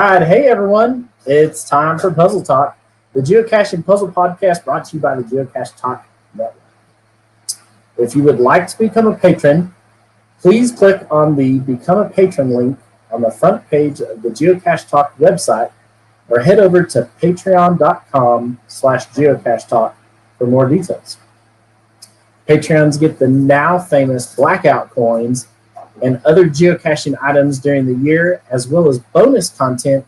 right, hey everyone, it's time for Puzzle Talk, the geocaching puzzle podcast brought to you by the Geocache Talk Network. If you would like to become a patron, please click on the Become a Patron link on the front page of the Geocache Talk website or head over to patreon.com/geocachetalk for more details. Patreons get the now famous blackout coins and other geocaching items during the year, as well as bonus content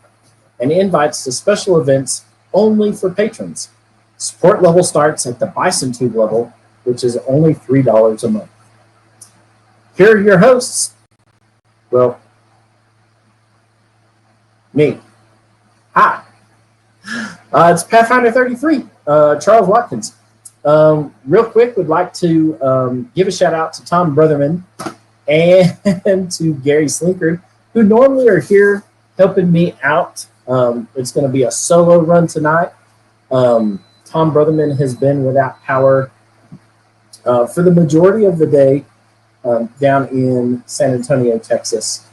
and invites to special events only for patrons. Support level starts at the Bison Tube level, which is only $3 a month. Here are your hosts. Well, me. Hi. It's Pathfinder 33, Charles Watkins. Real quick, would like to give a shout out to Tom Brotherman and to Gary Slinker, who normally are here helping me out. It's going to be a solo run tonight. Tom Brotherman has been without power for the majority of the day down in San Antonio, Texas.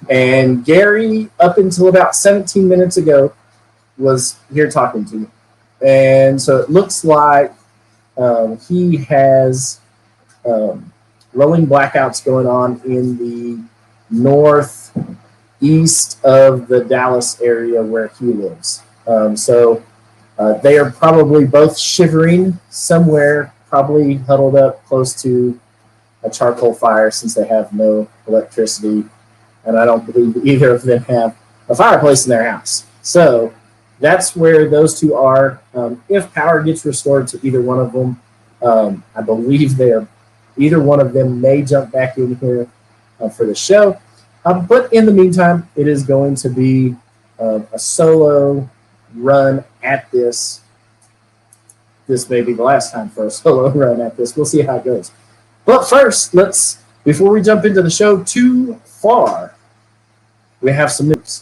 And Gary, up until about 17 minutes ago, was here talking to me. And so it looks like he has rolling blackouts going on in the northeast of the Dallas area where he lives. So they are probably both shivering somewhere, probably huddled up close to a charcoal fire since they have no electricity. And I don't believe either of them have a fireplace in their house. So that's where those two are. If power gets restored to either one of them, I believe either one of them may jump back in here for the show. But in the meantime, it is going to be a solo run at this. This may be the last time for a solo run at this. We'll see how it goes. But first, before we jump into the show too far, we have some news.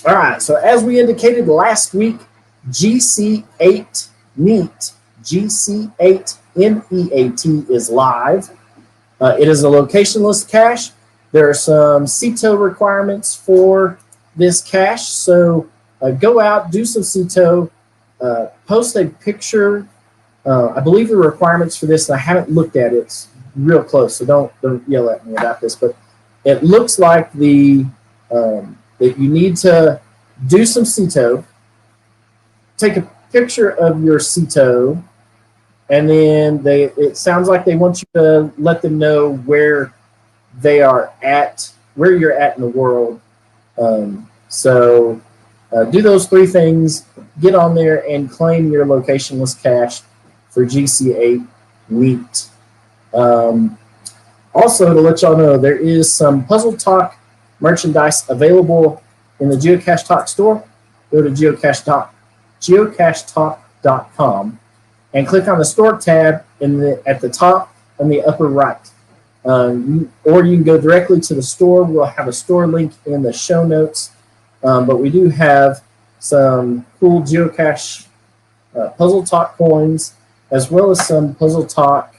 All right, so as we indicated last week, GC8 NEAT, GC8 NEAT is live. It is a locationless cache. There are some CTO requirements for this cache, so go out, do some CTO, post a picture. I believe the requirements for this, and I haven't looked at it, it's real close, so don't yell at me about this, but it looks like that you need to do some CTO, take a picture of your CTO, and then it sounds like they want you to let them know where they are at, where you're at in the world. So do those three things, get on there and claim your locationless cache for GC8 NEAT. Also, to let y'all know, there is some Puzzle Talk merchandise available in the Geocache Talk store. Go to geocachetalk.com and click on the store tab at the top in the upper right. Or you can go directly to the store. We'll have a store link in the show notes. But we do have some cool Geocache Puzzle Talk coins, as well as some Puzzle Talk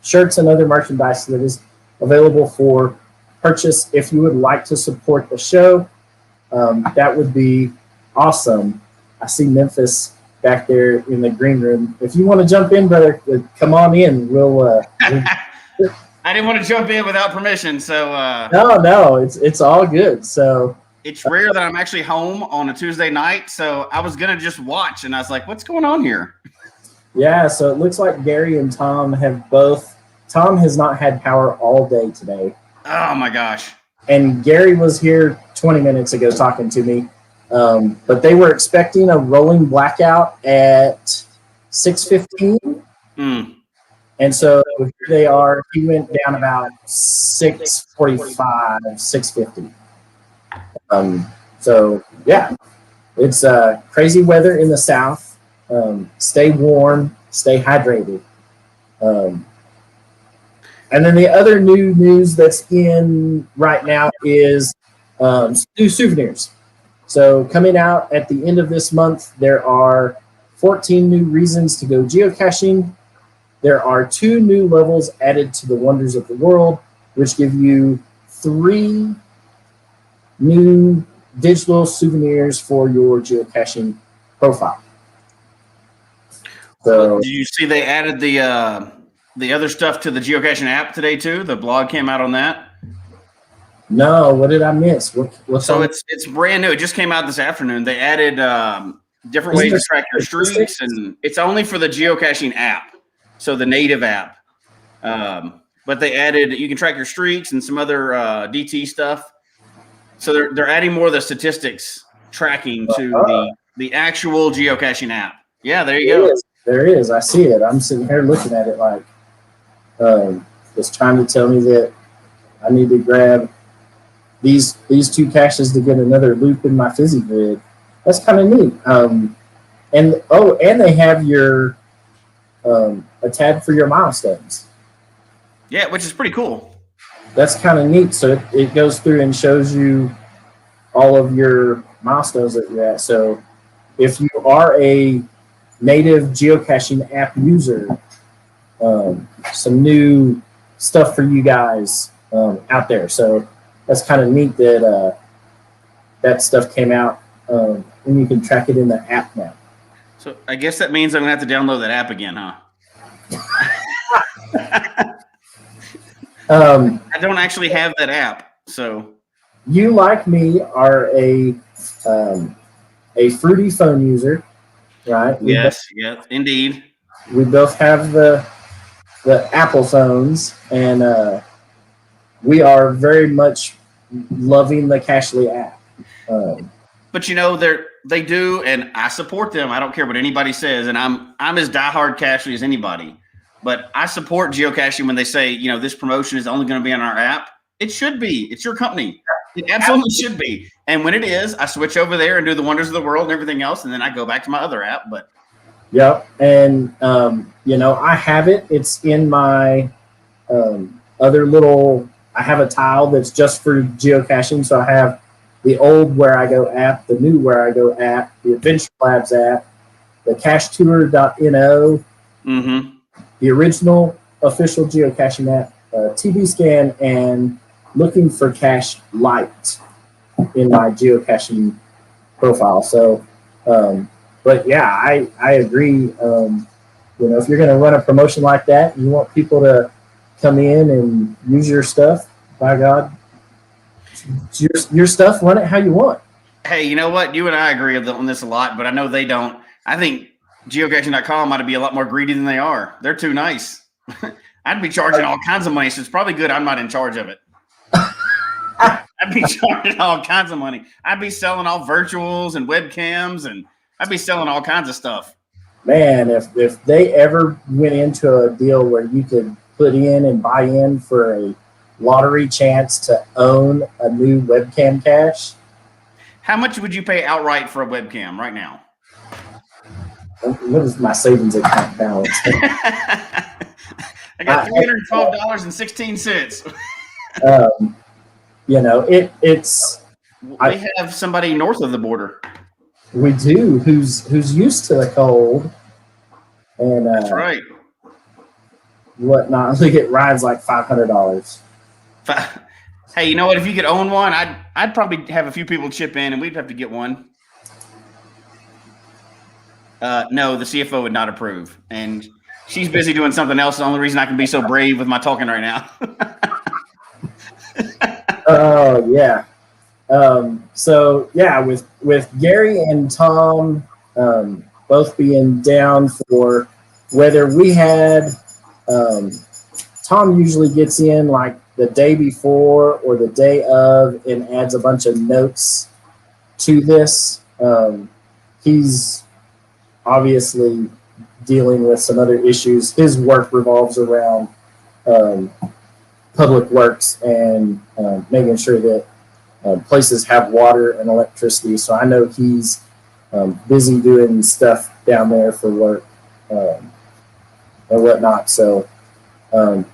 shirts and other merchandise that is available for purchase. If you would like to support the show, that would be awesome. I see Memphis back there in the green room. If you want to jump in, brother, come on in. I didn't want to jump in without permission, so no, it's all good. So it's rare that I'm actually home on a Tuesday night, so I was gonna just watch, and I was like, "What's going on here?" Yeah, so it looks like Gary and Tom have both. Tom has not had power all day today. Oh my gosh! And Gary was here 20 minutes ago talking to me, but they were expecting a rolling blackout at 6:15. And so here they are. He went down about 6:45, 6:50. So yeah, it's crazy weather in the south. Stay warm, stay hydrated. And then the other new news that's in right now is new souvenirs. So coming out at the end of this month, there are 14 new reasons to go geocaching. there are 2 new levels added to the Wonders of the World, which give you 3 new digital souvenirs for your geocaching profile. So, did you see they added the other stuff to the geocaching app today too? The blog came out on that. no, what did I miss? What's So on? it's brand new. It just came out this afternoon. They added different ways to track your streaks, and it's only for the geocaching app, so the native app. But they added you can track your streaks and some other DT stuff. So they're adding more of the statistics tracking to the actual geocaching app. Yeah, there you go. There is. I see it. I'm sitting here looking at it like it's trying to tell me that I need to grab these 2 caches to get another loop in my fizzy grid. That's kind of neat. And they have your a tab for your milestones. Yeah, which is pretty cool. That's kind of neat. So it goes through and shows you all of your milestones that you're at. So if you are a native geocaching app user, some new stuff for you guys out there. So that's kind of neat that that stuff came out, and you can track it in the app now. So I guess that means I'm gonna have to download that app again, huh? I don't actually have that app, so you, like me, are a Fruity phone user, right? Yes, indeed. We both have the Apple phones, and we are very much loving the Cachly app. But they do, and I support them. I don't care what anybody says, and I'm as diehard Cachly as anybody. But I support geocaching when they say, this promotion is only going to be on our app. It should be. It's your company. It absolutely should be. And when it is, I switch over there and do the Wonders of the World and everything else, and then I go back to my other app. But yep, and I have it. It's in my other little. I have a tile that's just for geocaching. So I have the old Where I Go app, the new Where I Go app, the Adventure Labs app, the CacheTour.no, the original official geocaching app, TV Scan, and Looking for Cache Lite in my geocaching profile. So, but yeah, I agree. If you're going to run a promotion like that, you want people to come in and use your stuff. By God, it's your stuff. Run it how you want. Hey, you know what? You and I agree on this a lot, but I know they don't. I think geocaching.com ought to be a lot more greedy than they are. They're too nice. I'd be charging all kinds of money, so it's probably good I'm not in charge of it. I'd be charging all kinds of money. I'd be selling all virtuals and webcams, and I'd be selling all kinds of stuff. Man, if they ever went into a deal where you could put in and buy in for a lottery chance to own a new webcam cache. How much would you pay outright for a webcam right now? What is my savings account balance? I got $312.16. It's. We have somebody north of the border. We do, who's used to the cold, and that's right. Whatnot. Look, it rides like $500. Hey, you know what? If you could own one, I'd probably have a few people chip in, and we'd have to get one. No, the CFO would not approve, and she's busy doing something else. The only reason I can be so brave with my talking right now. Oh yeah. So yeah, with Gary and Tom both being down for weather, we had Tom usually gets in like the day before or the day of and adds a bunch of notes to this. He's obviously dealing with some other issues. His work revolves around public works and making sure that places have water and electricity. So I know he's busy doing stuff down there for work and whatnot. So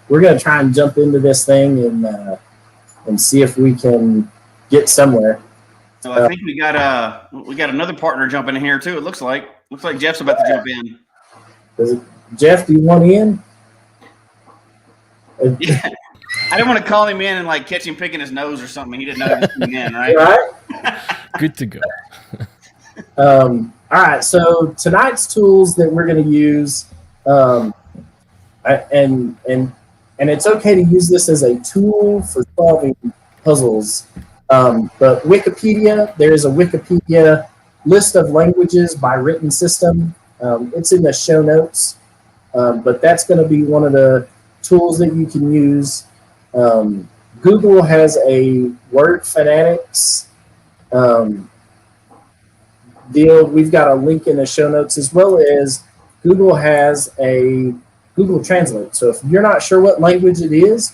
we're going to try and jump into this thing and see if we can get somewhere. So I think we got another partner jumping in here too. It looks like Jeff's about to jump in. Jeff, do you want in? Yeah. I didn't want to call him in and like catch him picking his nose or something. He didn't know he was coming in, right? Right? Good to go. All right. So tonight's tools that we're going to use, and it's okay to use this as a tool for solving puzzles. But Wikipedia, there is a Wikipedia list of languages by written system. It's in the show notes, but that's going to be one of the tools that you can use. Google has a Word Fanatics deal. We've got a link in the show notes, as well as Google has a Google Translate. So if you're not sure what language it is,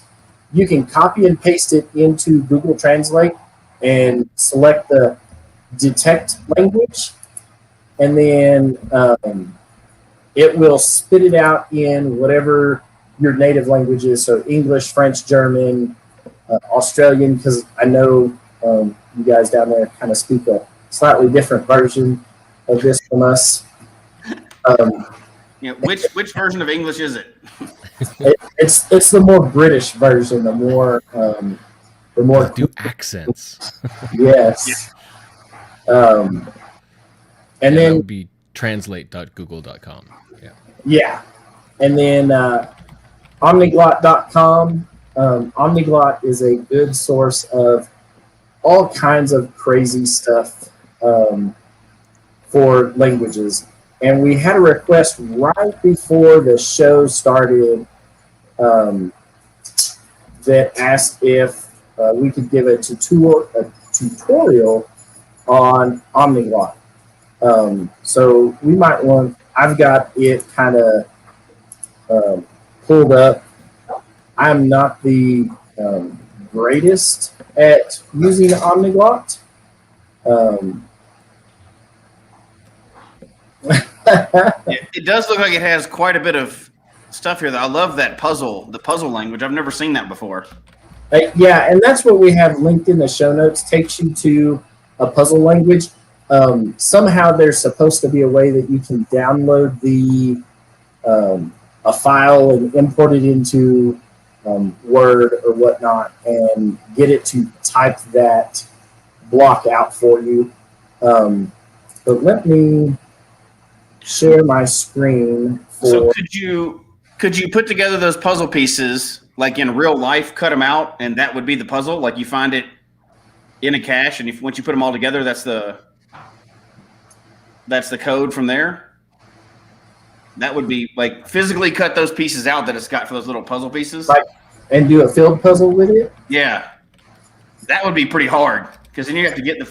you can copy and paste it into Google Translate and select the detect language, and then it will spit it out in whatever your native language is. So English, French, German, Australian, because I know you guys down there kind of speak a slightly different version of this from us. Which version of English is it? It's the more British version, the more do accents. Yes. And then that would be translate.google.com. Yeah. And then Omniglot.com. Omniglot is a good source of all kinds of crazy stuff for languages. And we had a request right before the show started that asked if we could give a tutorial on Omniglot. So we might want, I've got it kind of pulled up. I'm not the greatest at using Omniglot. It does look like it has quite a bit of stuff here. I love that the puzzle language. I've never seen that before. Yeah, and that's what we have linked in the show notes. Takes you to a puzzle language. Somehow there's supposed to be a way that you can download a file and import it into Word or whatnot and get it to type that block out for you. But let me share my screen. So could you put together those puzzle pieces like in real life, cut them out, and that would be the puzzle? Like you find it in a cache, and once you put them all together, that's the code from there. That would be like physically cut those pieces out that it's got for those little puzzle pieces. Like, and do a field puzzle with it? Yeah. That would be pretty hard because then you have to get in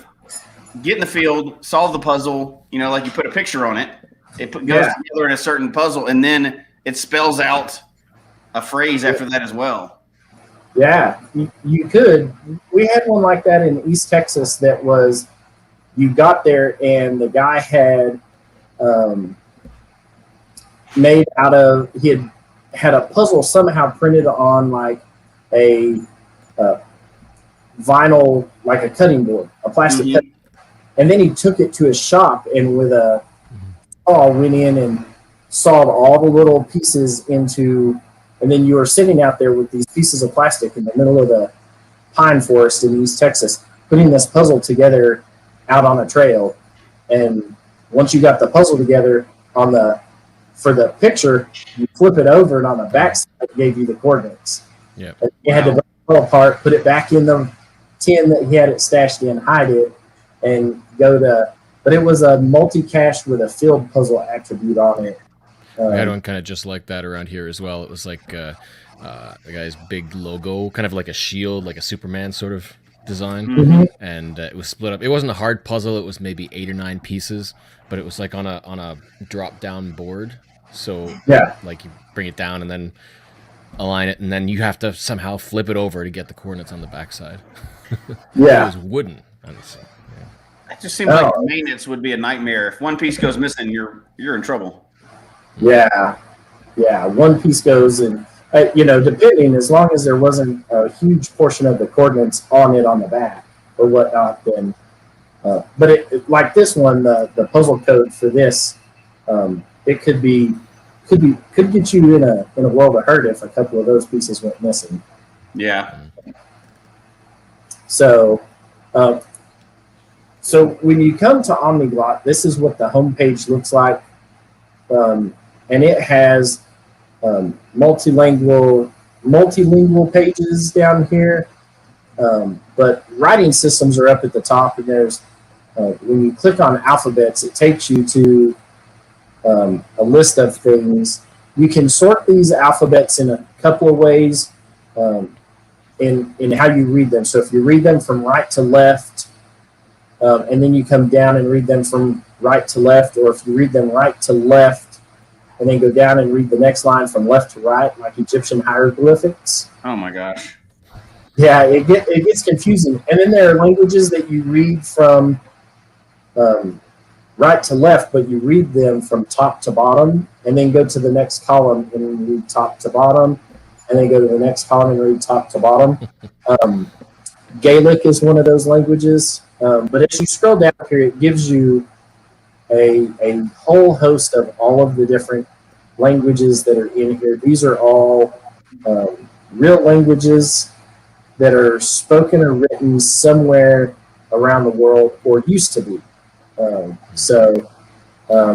the field, solve the puzzle, like you put a picture on it. It goes together in a certain puzzle, and then it spells out a phrase after that as well. Yeah, you could. We had one like that in East Texas that was, you got there and the guy had made out of, he had a puzzle somehow printed on like a vinyl, like a cutting board, a plastic cutting board. And then he took it to his shop and with a saw went in and sawed all the little pieces into, and then you were sitting out there with these pieces of plastic in the middle of the pine forest in East Texas, putting this puzzle together out on a trail. And once you got the puzzle together for the picture, you flip it over, and on the back side it gave you the coordinates. Yeah. You had to break it all apart, put it back in the tin that he had it stashed in, hide it, and go to. But it was a multi-cache with a field puzzle attribute on it. We had one kind of just like that around here as well. It was like the guy's big logo, kind of like a shield, like a Superman sort of design, and it was split up. It wasn't a hard puzzle. It was maybe 8 or 9 pieces, but it was like on a drop-down board. So like you bring it down and then align it, and then you have to somehow flip it over to get the coordinates on the backside. Yeah, it was wooden. Honestly. It just seems like maintenance would be a nightmare. If one piece goes missing, you're in trouble. Yeah, one piece goes, and depending, as long as there wasn't a huge portion of the coordinates on it on the back or whatnot, then. But like this one, the puzzle code for this, it could be could get you in a world of hurt if a couple of those pieces went missing. Yeah. So, so when you come to Omniglot, this is what the homepage looks like, and it has multilingual pages down here, but writing systems are up at the top, and there's when you click on alphabets, it takes you to a list of things. You can sort these alphabets in a couple of ways in how you read them. So if you read them from right to left, and then you come down and read them from right to left, or if you read them right to left, and then go down and read the next line from left to right, like Egyptian hieroglyphics. Oh my gosh. Yeah, it gets confusing. And then there are languages that you read from right to left, but you read them from top to bottom, and then go to the next column and read top to bottom, and then go to the next column and read top to bottom. Gaelic is one of those languages, but as you scroll down here, it gives you a whole host of all of the different languages that are in here. These are all real languages that are spoken or written somewhere around the world, or used to be. So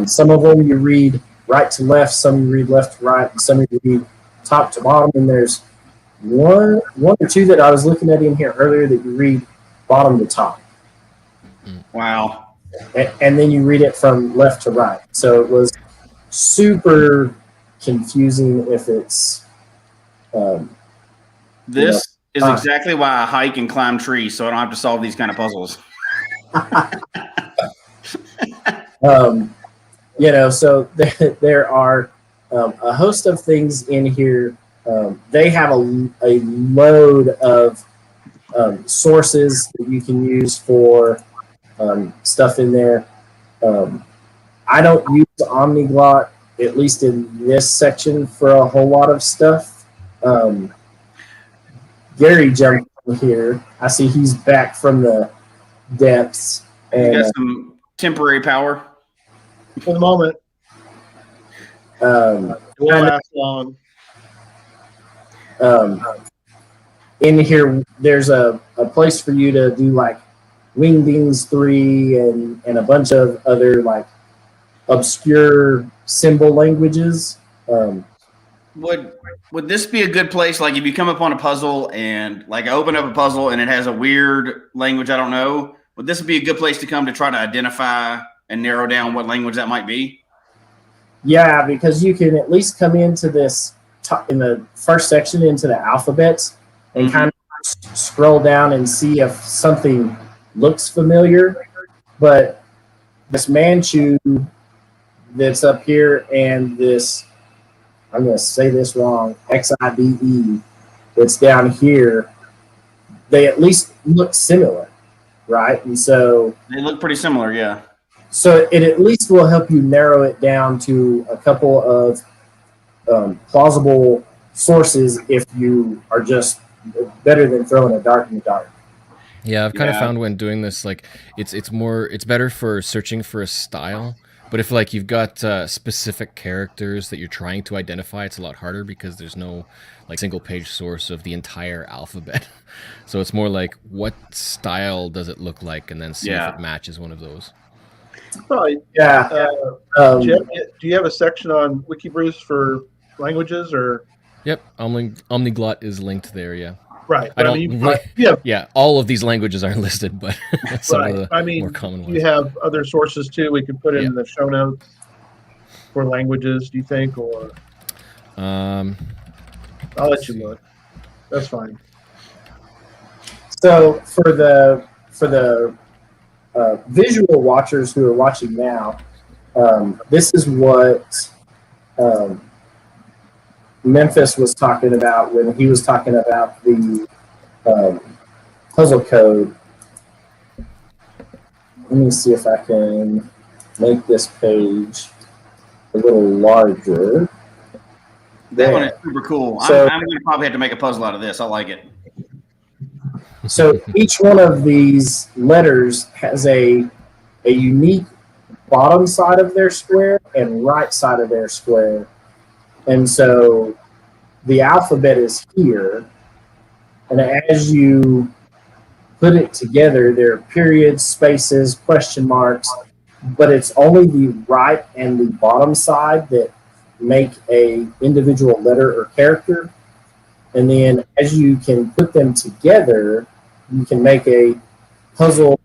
some of them you read right to left, some you read left to right, and some you read top to bottom. And there's one or two that I was looking at in here earlier that you read bottom to top. Wow. And then you read it from left to right. So it was super confusing if it's. This is exactly why I hike and climb trees, so I don't have to solve these kind of puzzles. So there are a host of things in here. They have a load of sources that you can use for stuff in there. I don't use Omniglot, at least in this section, for a whole lot of stuff. Gary jumped in here. I see he's back from the depths. And you got some temporary power for the moment. It won't last long. In here, there's a place for you to do like Wingdings 3 and a bunch of other like obscure symbol languages. Would this be a good place? Like if you come upon a puzzle and like I open up a puzzle and it has a weird language I don't know, would this be a good place to come to try to identify and narrow down what language that might be? Yeah, because you can at least come into this in the first section into the alphabets and kind of scroll down and see if something looks familiar. But this Manchu that's up here and this, I'm going to say this wrong, XIDE that's down here, they at least look similar, right? And so they look pretty similar, yeah. So it at least will help you narrow it down to a couple of plausible sources if you are just better than throwing a dart in the dark. Yeah, I've kind of found when doing this, like it's better for searching for a style. But if like you've got specific characters that you're trying to identify, it's a lot harder because there's no like single page source of the entire alphabet. So it's more like what style does it look like, and then see if it matches one of those. Oh, yeah. Do you have a section on Wikibruce for languages or? Yep, Omniglot is linked there. Yeah. Right. Yeah, all of these languages aren't listed, but some of the more common ones. You have other sources too. We could put in the show notes for languages. Do you think, or? I'll let you look. That's fine. So for the visual watchers who are watching now, this is what Memphis was talking about when he was talking about the puzzle code. Let me see if I can make this page a little larger. That one is super cool. So, I'm going to probably have to make a puzzle out of this. I like it. So each one of these letters has a unique bottom side of their square and right side of their square. And so the alphabet is here. And as you put it together, there are periods, spaces, question marks, but it's only the right and the bottom side that make a individual letter or character. And then as you can put them together, you can make a puzzle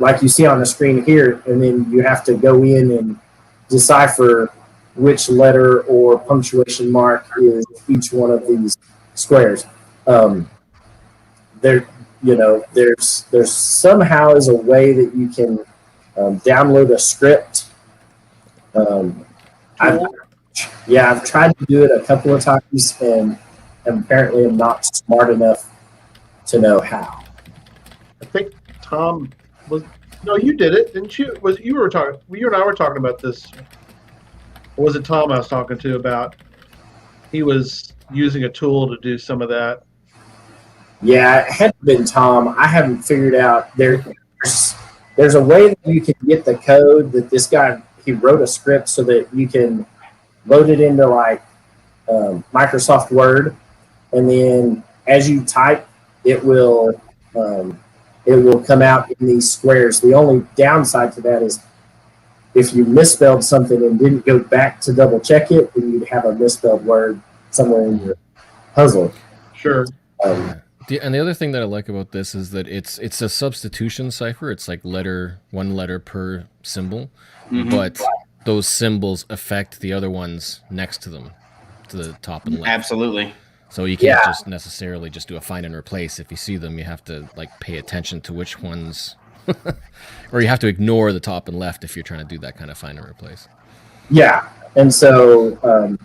like you see on the screen here, and then you have to go in and decipher which letter or punctuation mark is each one of these squares. There, there's somehow is a way that you can download a script. I've tried to do it a couple of times, and apparently I'm not smart enough to know how. I think Tom was. No, you did it, didn't you? You and I were talking about this. Or was it Tom I was talking to about? He was using a tool to do some of that. Yeah, it had been Tom. I haven't figured out there's a way that you can get the code that this guy he wrote a script so that you can load it into like Microsoft Word, and then as you type, it will come out in these squares. The only downside to that is if you misspelled something and didn't go back to double check it, then you'd have a misspelled word somewhere in your puzzle. Sure. And the other thing that I like about this is that it's a substitution cipher. It's like one letter per symbol, but those symbols affect the other ones next to them, to the top and left. Absolutely. So you can't just necessarily just do a find and replace. If you see them, you have to like pay attention to which ones, or you have to ignore the top and left if you're trying to do that kind of find and replace. Yeah, and so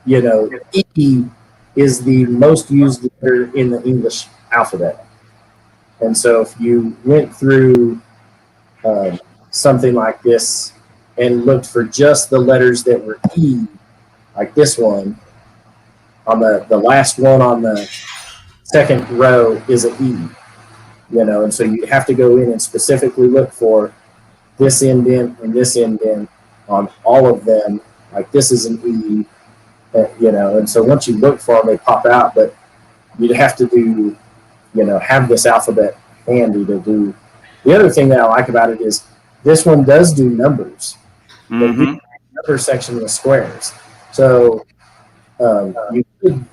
E is the most used letter in the English alphabet, and so if you went through something like this and looked for just the letters that were E, like this one. On the last one on the second row is an E, and so you have to go in and specifically look for this indent and this indent on all of them. Like this is an E, and so once you look for them, they pop out, but you'd have to do, have this alphabet handy to do. The other thing that I like about it is this one does do numbers. The number section with squares. So you could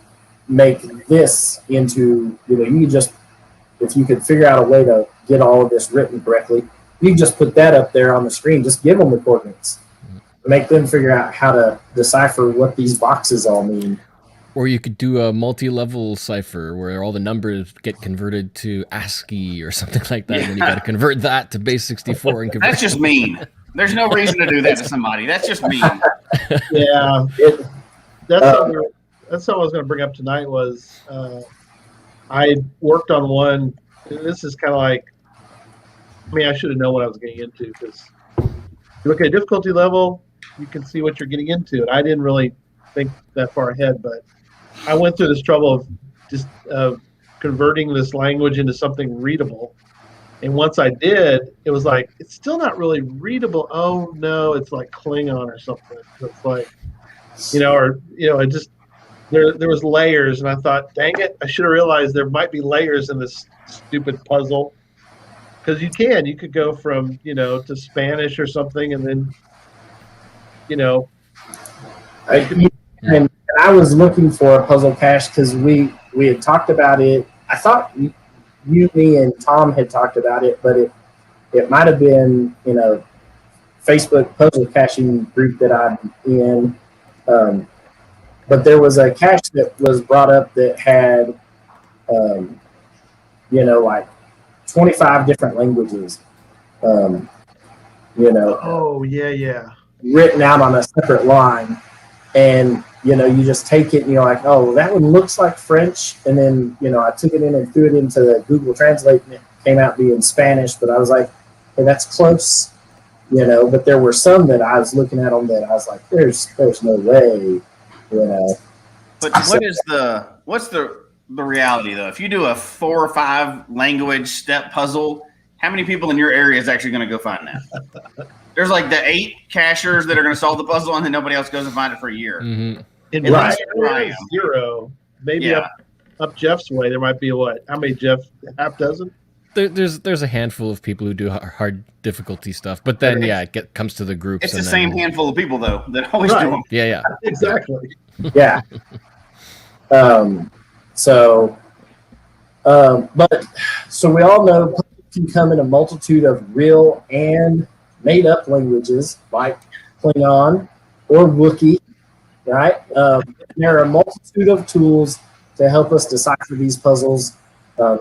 make this into, you could just, if you could figure out a way to get all of this written correctly, you can just put that up there on the screen. Just give them the coordinates. Make them figure out how to decipher what these boxes all mean. Or you could do a multi-level cipher where all the numbers get converted to ASCII or something like that, and then you got to convert that to base 64 and convert. That's just mean. There's no reason to do that to somebody. That's just mean. Yeah. That's what I was going to bring up tonight was I worked on one. This is kind of like, I should have known what I was getting into because you look at a difficulty level, you can see what you're getting into. And I didn't really think that far ahead, but I went through this trouble of just converting this language into something readable. And once I did, it was like, it's still not really readable. Oh, no, it's like Klingon or something. It's like, it just, there was layers, and I thought, dang it, I should have realized there might be layers in this stupid puzzle. Because you could go from, to Spanish or something, and then, And I was looking for a puzzle cache because we had talked about it. I thought you, me, and Tom had talked about it, but it might have been in a Facebook puzzle caching group that I'm in. But there was a cache that was brought up that had, like 25 different languages, Oh, yeah. written out on a separate line. And, you just take it and you're like, oh, that one looks like French. And then, I took it in and threw it into the Google Translate and it came out being Spanish. But I was like, hey, that's close, But there were some that I was looking at them that I was like, there's no way, But what's the reality, though? If you do a 4 or 5 language step puzzle, How many people in your area is actually going to go find that? There's like the 8 cachers that are going to solve the puzzle, and then nobody else goes and find it for a year. Mm-hmm. In At my least where I area, am. 0. Maybe up Jeff's way, there might be what? How many, Jeff? Half dozen? There's a handful of people who do hard difficulty stuff, but then it comes to the groups. It's and the then, same handful of people though that always do them. Yeah. Exactly. Yeah. But we all know puzzles can come in a multitude of real and made-up languages like Klingon or Wookiee, right? There are a multitude of tools to help us decipher these puzzles.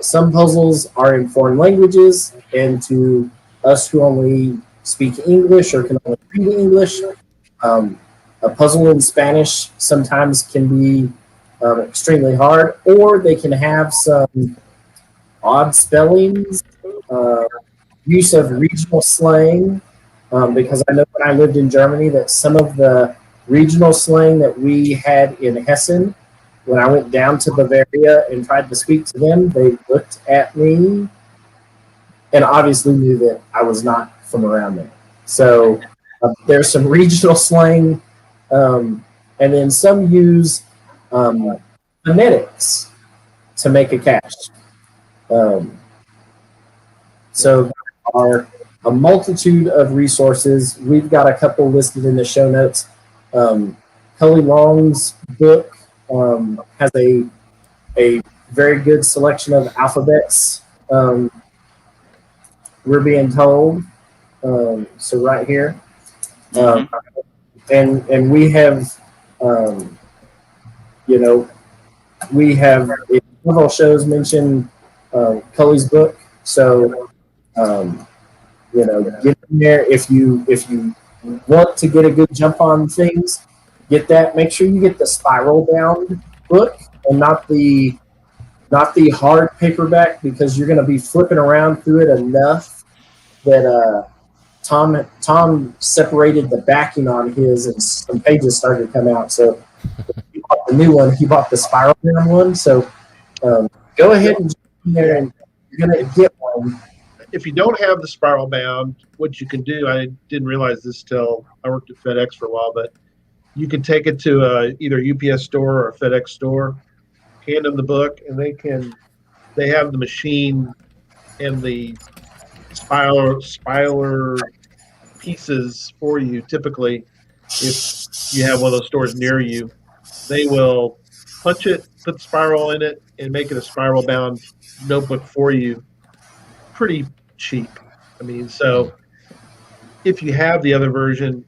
Some puzzles are in foreign languages, and to us who only speak English or can only read English, a puzzle in Spanish sometimes can be extremely hard, or they can have some odd spellings, use of regional slang, because I know when I lived in Germany that some of the regional slang that we had in Hessen, when I went down to Bavaria and tried to speak to them, they looked at me and obviously knew that I was not from around there. So there's some regional slang, and then some use phonetics to make a cache. So there are a multitude of resources. We've got a couple listed in the show notes. Cully Long's book has a very good selection of alphabets, we're being told. So right here. And we have, we have several shows mentioned Cully's book. So, get in there if you want to get a good jump on things. Get that. Make sure you get the spiral bound book and not the hard paperback, because you're going to be flipping around through it enough that Tom separated the backing on his and some pages started to come out. So he bought the new one. He bought the spiral bound one. So go ahead and jump in there, and you're going to get one. If you don't have the spiral bound, what you can do, I didn't realize this till I worked at FedEx for a while, but you can take it to either a UPS store or a FedEx store, hand them the book, and they have the machine and the spiler pieces for you. Typically, if you have one of those stores near you, they will punch it, put the spiral in it, and make it a spiral bound notebook for you. Pretty cheap. I mean, so if you have the other version,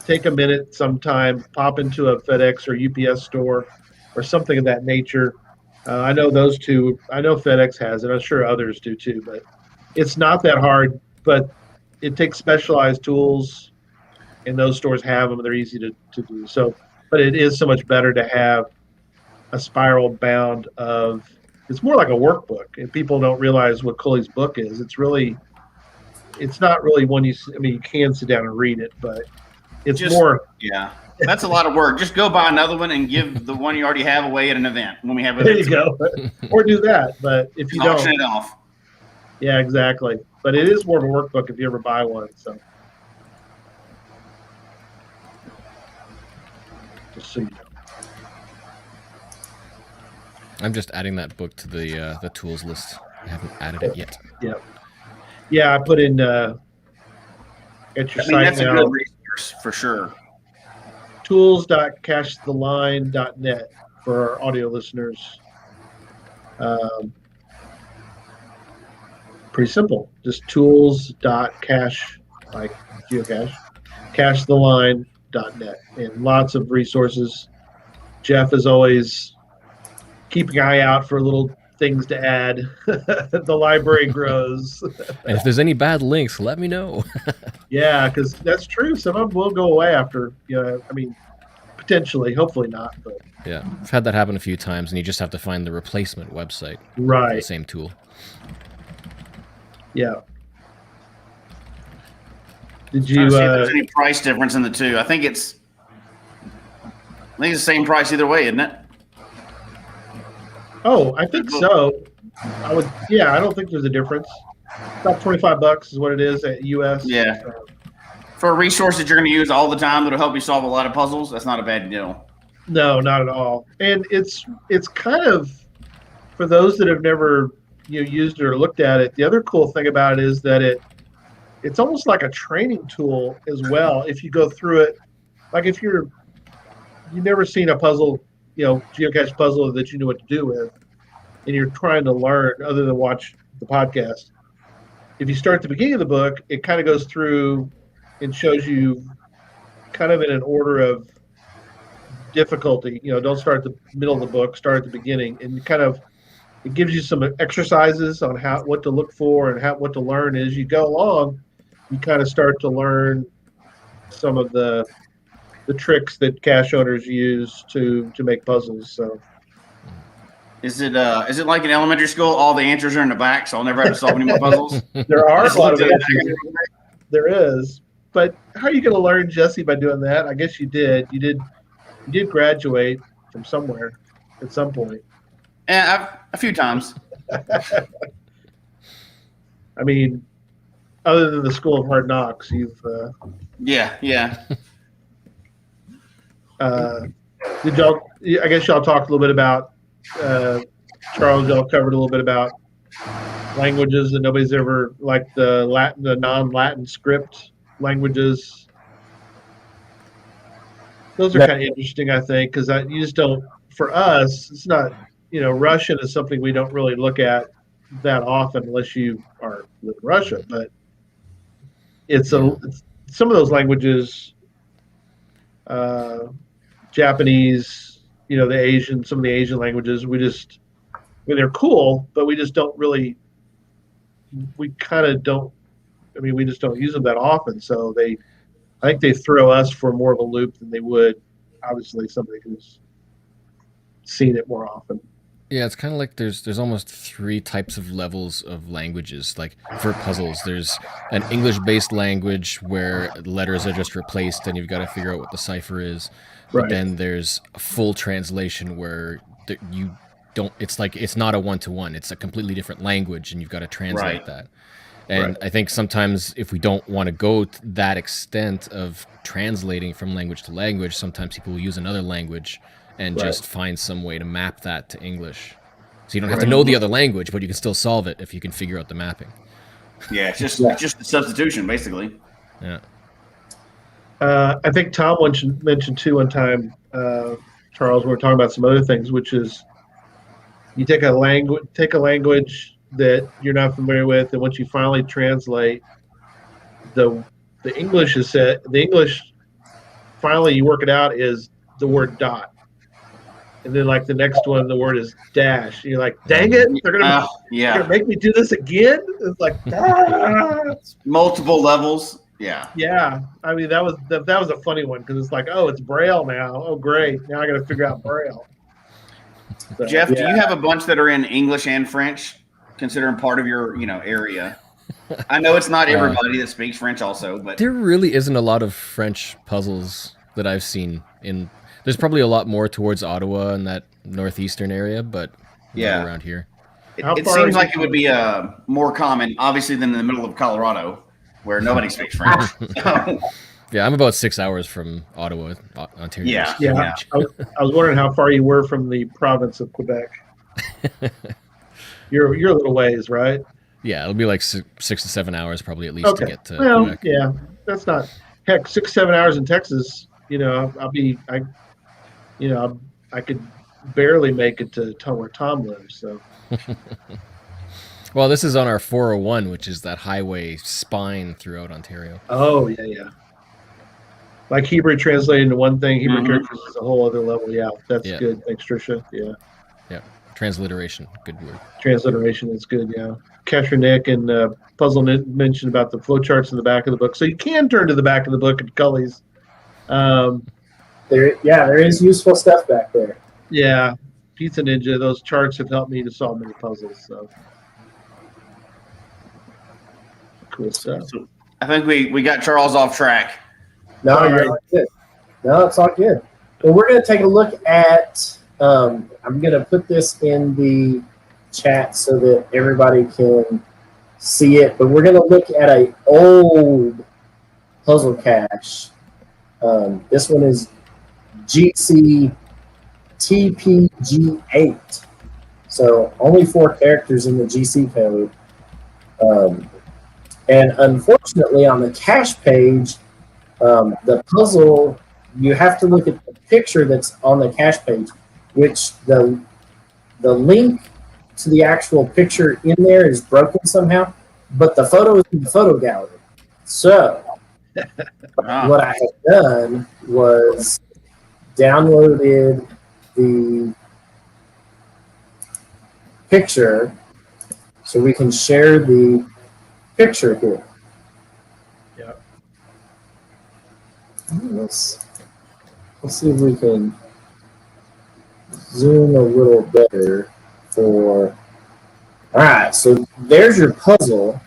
take a minute sometime, pop into a FedEx or UPS store or something of that nature. I know those two. I know FedEx has it. I'm sure others do too, but it's not that hard. But it takes specialized tools, and those stores have them, and they're easy to do. So, but it is so much better to have a spiral bound of. It's more like a workbook, and people don't realize what Cully's book is. It's not really one you. I mean, you can sit down and read it, but it's more. Yeah, that's a lot of work. Just go buy another one and give the one you already have away at an event when we have it. There you go, or do that. But if you auction don't, it off. Yeah, exactly. But it is more of a workbook if you ever buy one. So, just so you know. I'm just adding that book to the tools list. I haven't added it yet. Yeah. I put in at your site that's now. a good resource for sure. Tools.cachetheline.net for our audio listeners. Pretty simple. Just tools.cache, like geocache, cachetheline.net, and lots of resources. Jeff is always keeping an eye out for little things to add. The library grows. And if there's any bad links, let me know. Yeah, because that's true. Some of them will go away after, I mean, potentially, hopefully not. But yeah, I've had that happen a few times, and you just have to find the replacement website for right. the same tool. Yeah. Did you? See if there's any price difference in the two? I think it's the same price either way, isn't it? Oh, I think so. I don't think there's a difference. About $25 is what it is at US. Yeah. For a resource that you're going to use all the time that'll help you solve a lot of puzzles, that's not a bad deal. No, not at all. And it's kind of, for those that have never used it or looked at it, the other cool thing about it is that it's almost like a training tool as well. If you go through it, like if you've never seen a puzzle, geocache puzzle that you know what to do with, and you're trying to learn other than watch the podcast. If you start at the beginning of the book, it kind of goes through and shows you kind of in an order of difficulty. Don't start at the middle of the book, start at the beginning, and it gives you some exercises on what to look for and what to learn. As you go along, you kind of start to learn some of the tricks that cache owners use to make puzzles. So is it like in elementary school, all the answers are in the back, so I'll never have to solve any more puzzles? There are a lot of answers. There is. But how are you going to learn, Jesse, by doing that? I guess you did. You did graduate from somewhere at some point. Yeah, a few times. I mean, other than the School of Hard Knocks, you've. Yeah. Did y'all? I guess y'all talked a little bit about Charles. Y'all covered a little bit about languages that nobody's ever like the non-Latin script languages. Those are kind of interesting, I think, because you just don't. For us, it's not. Russian is something we don't really look at that often unless you are in Russia. But it's some of those languages, Japanese, some of the Asian languages. They're cool, but we just don't really. We kind of don't. I mean, we just don't use them that often. So I think they throw us for more of a loop than they would, obviously, somebody who's seen it more often. Yeah, it's kind of like there's almost 3 types of levels of languages. Like for puzzles, there's an English-based language where letters are just replaced and you've got to figure out what the cipher is. Right. But then there's a full translation where you don't. It's like it's not a one-to-one. It's a completely different language, and you've got to translate that. And I think sometimes if we don't want to go to that extent of translating from language to language, sometimes people will use another language and just find some way to map that to English. So you don't have to know the other language, but you can still solve it if you can figure out the mapping. Yeah, it's just the substitution, basically. Yeah. I think Tom mentioned too one time, Charles, we were talking about some other things, which is you take a language that you're not familiar with, and once you finally translate, the English is set. The English, finally you work it out, is the word dot. And then, like the next one, the word is dash. And you're like, dang it! They're gonna make me do this again. It's like multiple levels. Yeah. Yeah. I mean, that was a funny one because it's like, oh, it's Braille now. Oh, great! Now I got to figure out Braille. So, Jeff, do you have a bunch that are in English and French, considering part of your area? I know it's not everybody that speaks French, also, but there really isn't a lot of French puzzles that I've seen in. There's probably a lot more towards Ottawa and that northeastern area, but not around here. It seems like it would be more common, obviously, than in the middle of Colorado, where nobody speaks French. Yeah, I'm about 6 hours from Ottawa, Ontario. Yeah. I was wondering how far you were from the province of Quebec. You're a little ways, right? Yeah, it'll be like 6 to 7 hours probably at least to get to Quebec. Yeah, that's not heck 6 7 hours in Texas. I could barely make it to where Tom lives. So. Well, this is on our 401, which is that highway spine throughout Ontario. Oh yeah. Like Hebrew translated into one thing, Hebrew churches is a whole other level. Yeah, that's good. Thanks, Tricia. Yeah. Yeah. Transliteration, good word. Transliteration is good. Yeah. Kesher Nick and Puzzle mentioned about the flowcharts in the back of the book, so you can turn to the back of the book at Cully's. There is useful stuff back there. Yeah, Pizza Ninja. Those charts have helped me to solve many puzzles. So cool stuff. So I think we got Charles off track. No, you're good. No, it's all good. Well, we're going to take a look at. I'm going to put this in the chat so that everybody can see it, but we're going to look at a old puzzle cache. This one is GC TPG8. So only 4 characters in the GC code. And unfortunately, on the cache page, the puzzle, you have to look at the picture that's on the cache page, which the link to the actual picture in there is broken somehow, but the photo is in the photo gallery. So what I have done was downloaded the picture so we can share the picture here. Yeah. Let's see if we can zoom a little better for. All right, so there's your puzzle,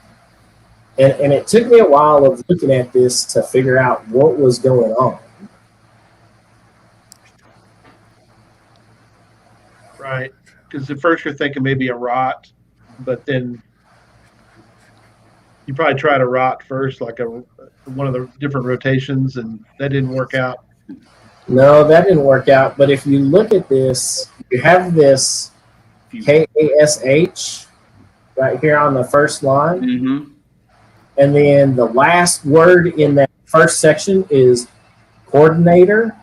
and it took me a while of looking at this to figure out what was going on. Right. Because at first you're thinking maybe a rot, but then you probably tried a rot first, like one of the different rotations, and that didn't work out. No, that didn't work out. But if you look at this, you have this KASH right here on the first line. Mm-hmm. And then the last word in that first section is coordinator.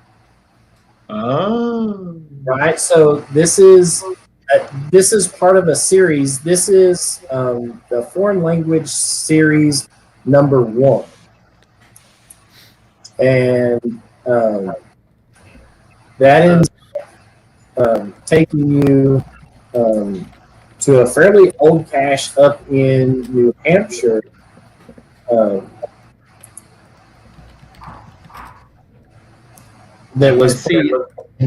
Oh. Right. So this is part of a series. This is the foreign language series number 1. And that ends taking you to a fairly old cache up in New Hampshire. That was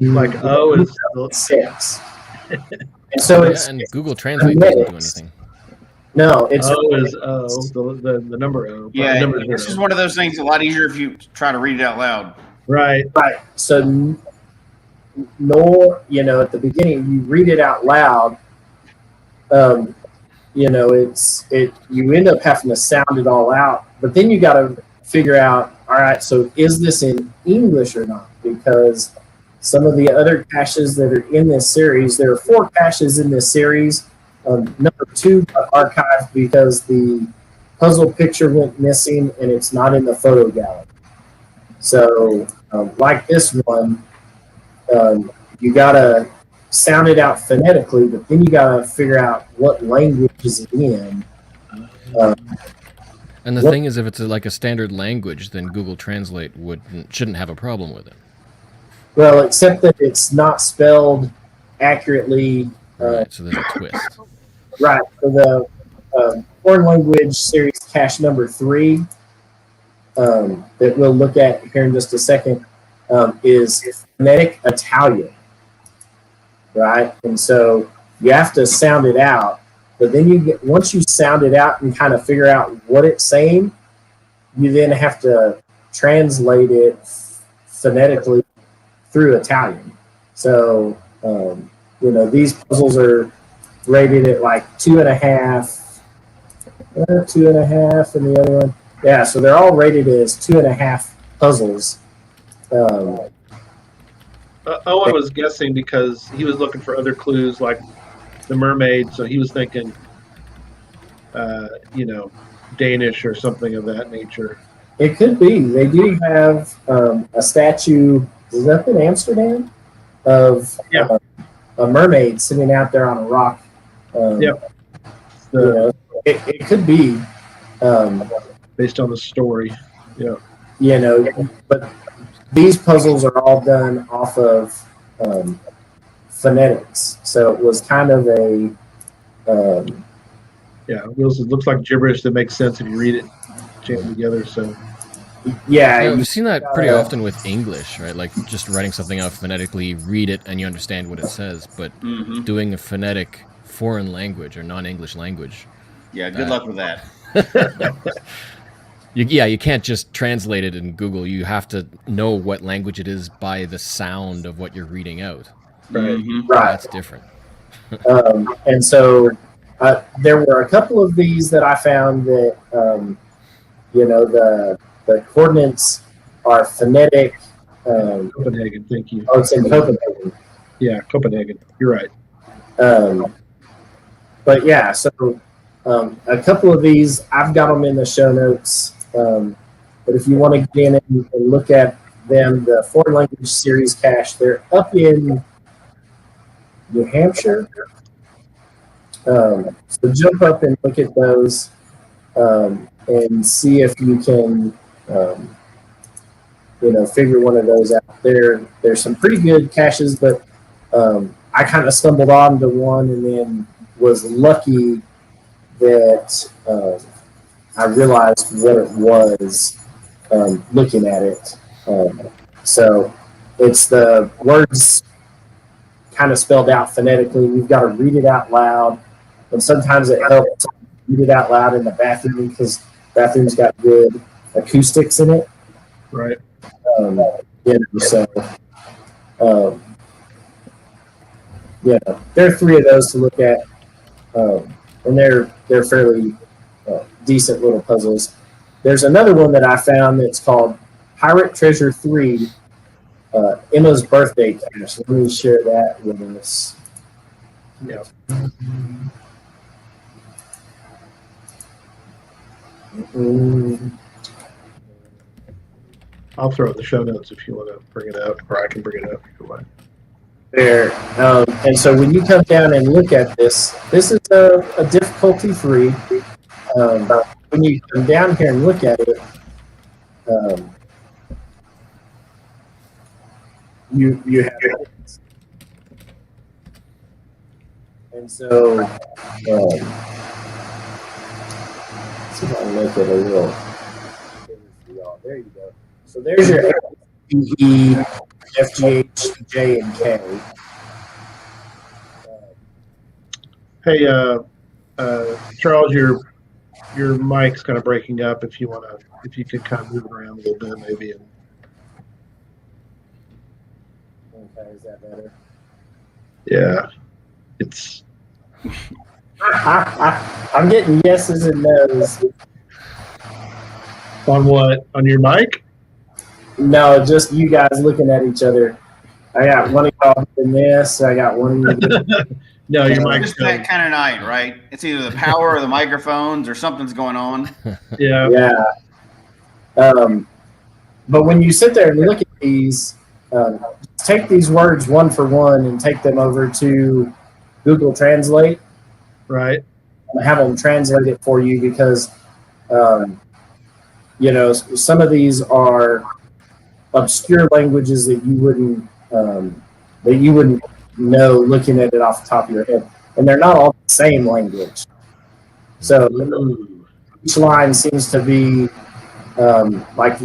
like O is 6. And so it's and Google Translate doesn't do anything. No, it's O is O, the number O. Yeah, number this 0. is one of those things a lot easier if you try to read it out loud. Right. right. So nor, at the beginning you read it out loud. You end up having to sound it all out, but then you got to figure out, all right, so is this in English or not? Because some of the other caches that are in this series, there are 4 caches in this series. Number 2 got archived because the puzzle picture went missing and it's not in the photo gallery. So, like this one, you got to sound it out phonetically, but then you got to figure out what language is it in. And the thing is, if it's like a standard language, then Google Translate shouldn't have a problem with it. Well, except that it's not spelled accurately. Right, so there's a twist. Right. For the foreign language series cache number 3 that we'll look at here in just a second is phonetic Italian. Right. And so you have to sound it out. But then once you sound it out and kind of figure out what it's saying, you then have to translate it phonetically through Italian. So, these puzzles are rated at like 2.5, 2.5, and the other one. Yeah, so they're all rated as 2.5 puzzles. Owen was guessing because he was looking for other clues like the mermaid, so he was thinking, Danish or something of that nature. It could be. They do have a statue, is that in Amsterdam? Of a mermaid sitting out there on a rock. It could be. Based on the story. Yeah. But these puzzles are all done off of phonetics. So it was kind of a... it looks like gibberish that makes sense if you read it jammed together. So yeah, we've seen that pretty often with English, right? Like just writing something out phonetically, read it, and you understand what it says. But doing a phonetic foreign language or non-English language... Yeah, good luck with that. You can't just translate it in Google. You have to know what language it is by the sound of what you're reading out. Right. That's different. And so There were a couple of these that I found that the coordinates are phonetic. Copenhagen, thank you. Oh, it's in Copenhagen. Yeah, Copenhagen. You're right. But yeah, so a couple of these, I've got them in the show notes. But if you want to get in and look at them, the foreign language series cache, they're up in New Hampshire. So jump up and look at those and see if you can, figure one of those out. There's some pretty good caches, but I kind of stumbled onto one and then was lucky that I realized what it was looking at it. So it's the words kind of spelled out phonetically. You've got to read it out loud. And sometimes it helps to read it out loud in the bathroom because bathrooms got good acoustics in it. Right. There are three of those to look at. And they're fairly decent little puzzles. There's another one that I found that's called Pirate Treasure 3, Emma's Birthday Cache. Let me share that with us. Yeah. I'll throw it in the show notes if you want to bring it out, or I can bring it up if you want. There. And so when you come down and look at this is a difficulty 3. When you come down here and look at it, you have it. And so let's see if I can make it a little bigger for y'all. There you go. So there's your E, F, G, H, J, and K. Hey, Charles, your mic's kind of breaking up. If you could kind of move it around a little bit, maybe. Okay, is that better? Yeah, it's. I'm getting yeses and nos. On what? On your mic? No, just you guys looking at each other. I got one of y'all in this. I got one of you. No, your mic's just that kind of night, right? It's either the power or the microphones or something's going on. Yeah. Yeah. But when you sit there and look at these, take these words one for one and take them over to Google Translate. Right. And have them translate it for you because, some of these are obscure languages that you wouldn't know looking at it off the top of your head, and they're not all the same language. So each line seems to be like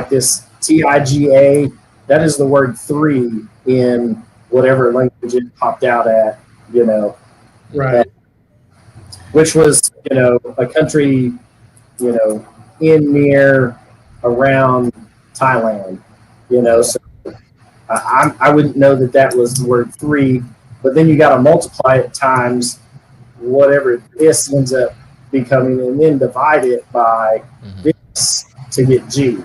this TIGA. That is the word 3 in whatever language it popped out at, Right. Which was a country in, near, around Thailand. So I wouldn't know that was the word 3, but then you got to multiply it times whatever this ends up becoming, and then divide it by this to get G.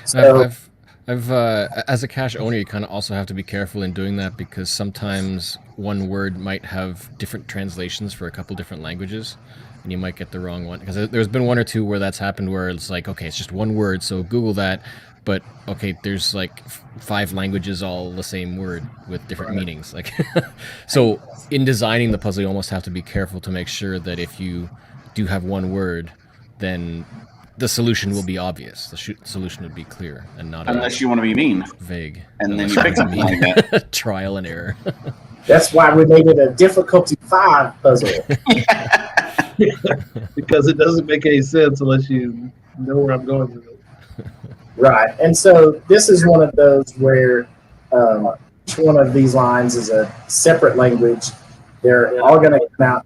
So I've as a cache owner, you kind of also have to be careful in doing that because sometimes one word might have different translations for a couple different languages, and you might get the wrong one. Because there's been one or two where that's happened, where it's like, okay, it's just one word, so Google that. But okay, there's like 5 languages, all the same word with different meanings. Like, so in designing the puzzle, you almost have to be careful to make sure that if you do have one word, then the solution will be obvious. The solution would be clear and not unless you want to be mean, vague. and then you pick something like that. Trial and error. That's why we made it a difficulty 5 puzzle. Because it doesn't make any sense unless you know where I'm going with it. Right. And so this is one of those where each one of these lines is a separate language. They're all going to come out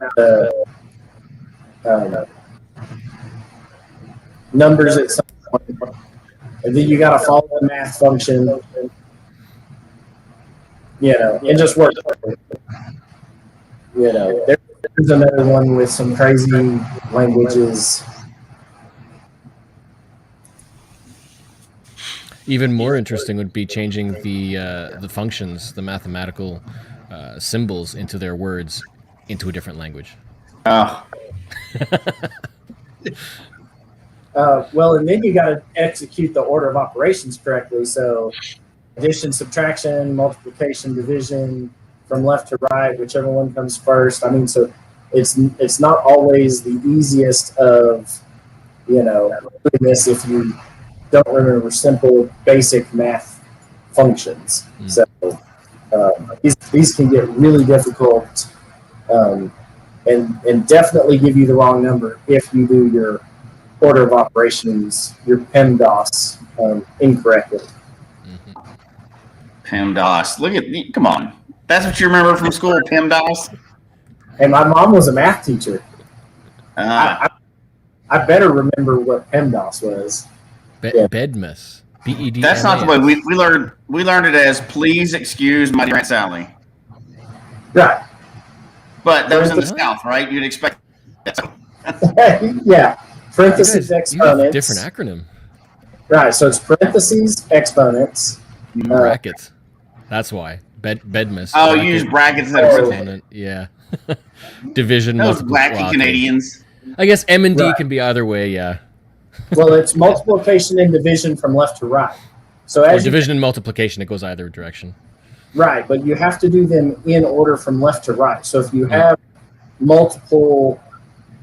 numbers at some point. And then you got to follow the math function, and just work. Here's another one with some crazy languages. Even more interesting would be changing the functions, the mathematical symbols into their words into a different language. Oh, Well, and then you got to execute the order of operations correctly. So addition, subtraction, multiplication, division, from left to right, whichever one comes first. I mean, so it's not always the easiest of, doing this if you don't remember simple basic math functions. So these can get really difficult, and definitely give you the wrong number if you do your order of operations, your PEMDAS, incorrectly. PEMDAS. Look at me. Come on. That's what you remember from school, PEMDAS? And my mom was a math teacher. I better remember what PEMDAS was. Bedmas. BED. That's not the way we learned. We learned it as "Please excuse my dear Aunt Sally." Right. But that was in the South, right? You'd expect that. Yeah. Parentheses, exponents. Different acronym. Right. So it's parentheses, exponents. Brackets. That's why. Bedmas. Oh, you use brackets instead of exponent. Yeah. Division. Those wacky Canadians. I guess M and D can be either way. Yeah. Well, it's multiplication and division from left to right. So as division and multiplication, it goes either direction. Right, but you have to do them in order from left to right. So if you have multiple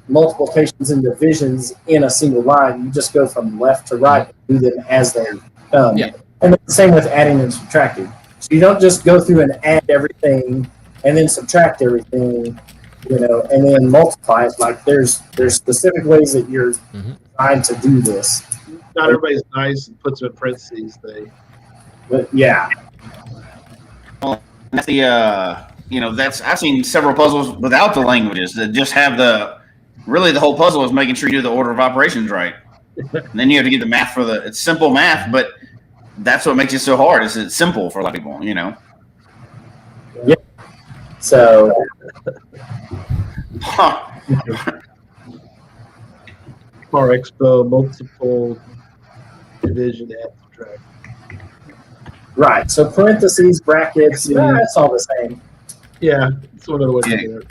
multiplications and divisions in a single line, you just go from left to right and do them as they come. Yeah. And the same with adding and subtracting. So you don't just go through and add everything and then subtract everything, and then multiply it. Like there's specific ways that you're trying to do this. Not everybody's nice and puts them in parentheses. But yeah. That's the I've seen several puzzles without the languages that just have the whole puzzle is making sure you do the order of operations right. And then you have to get the math it's simple math, but that's what makes it so hard. Is it's simple for a lot of people, Yeah. So. Or expo, multiple, division, add, subtract. Right. So parentheses, brackets, it's all the same. Yeah, it's one of the ways to do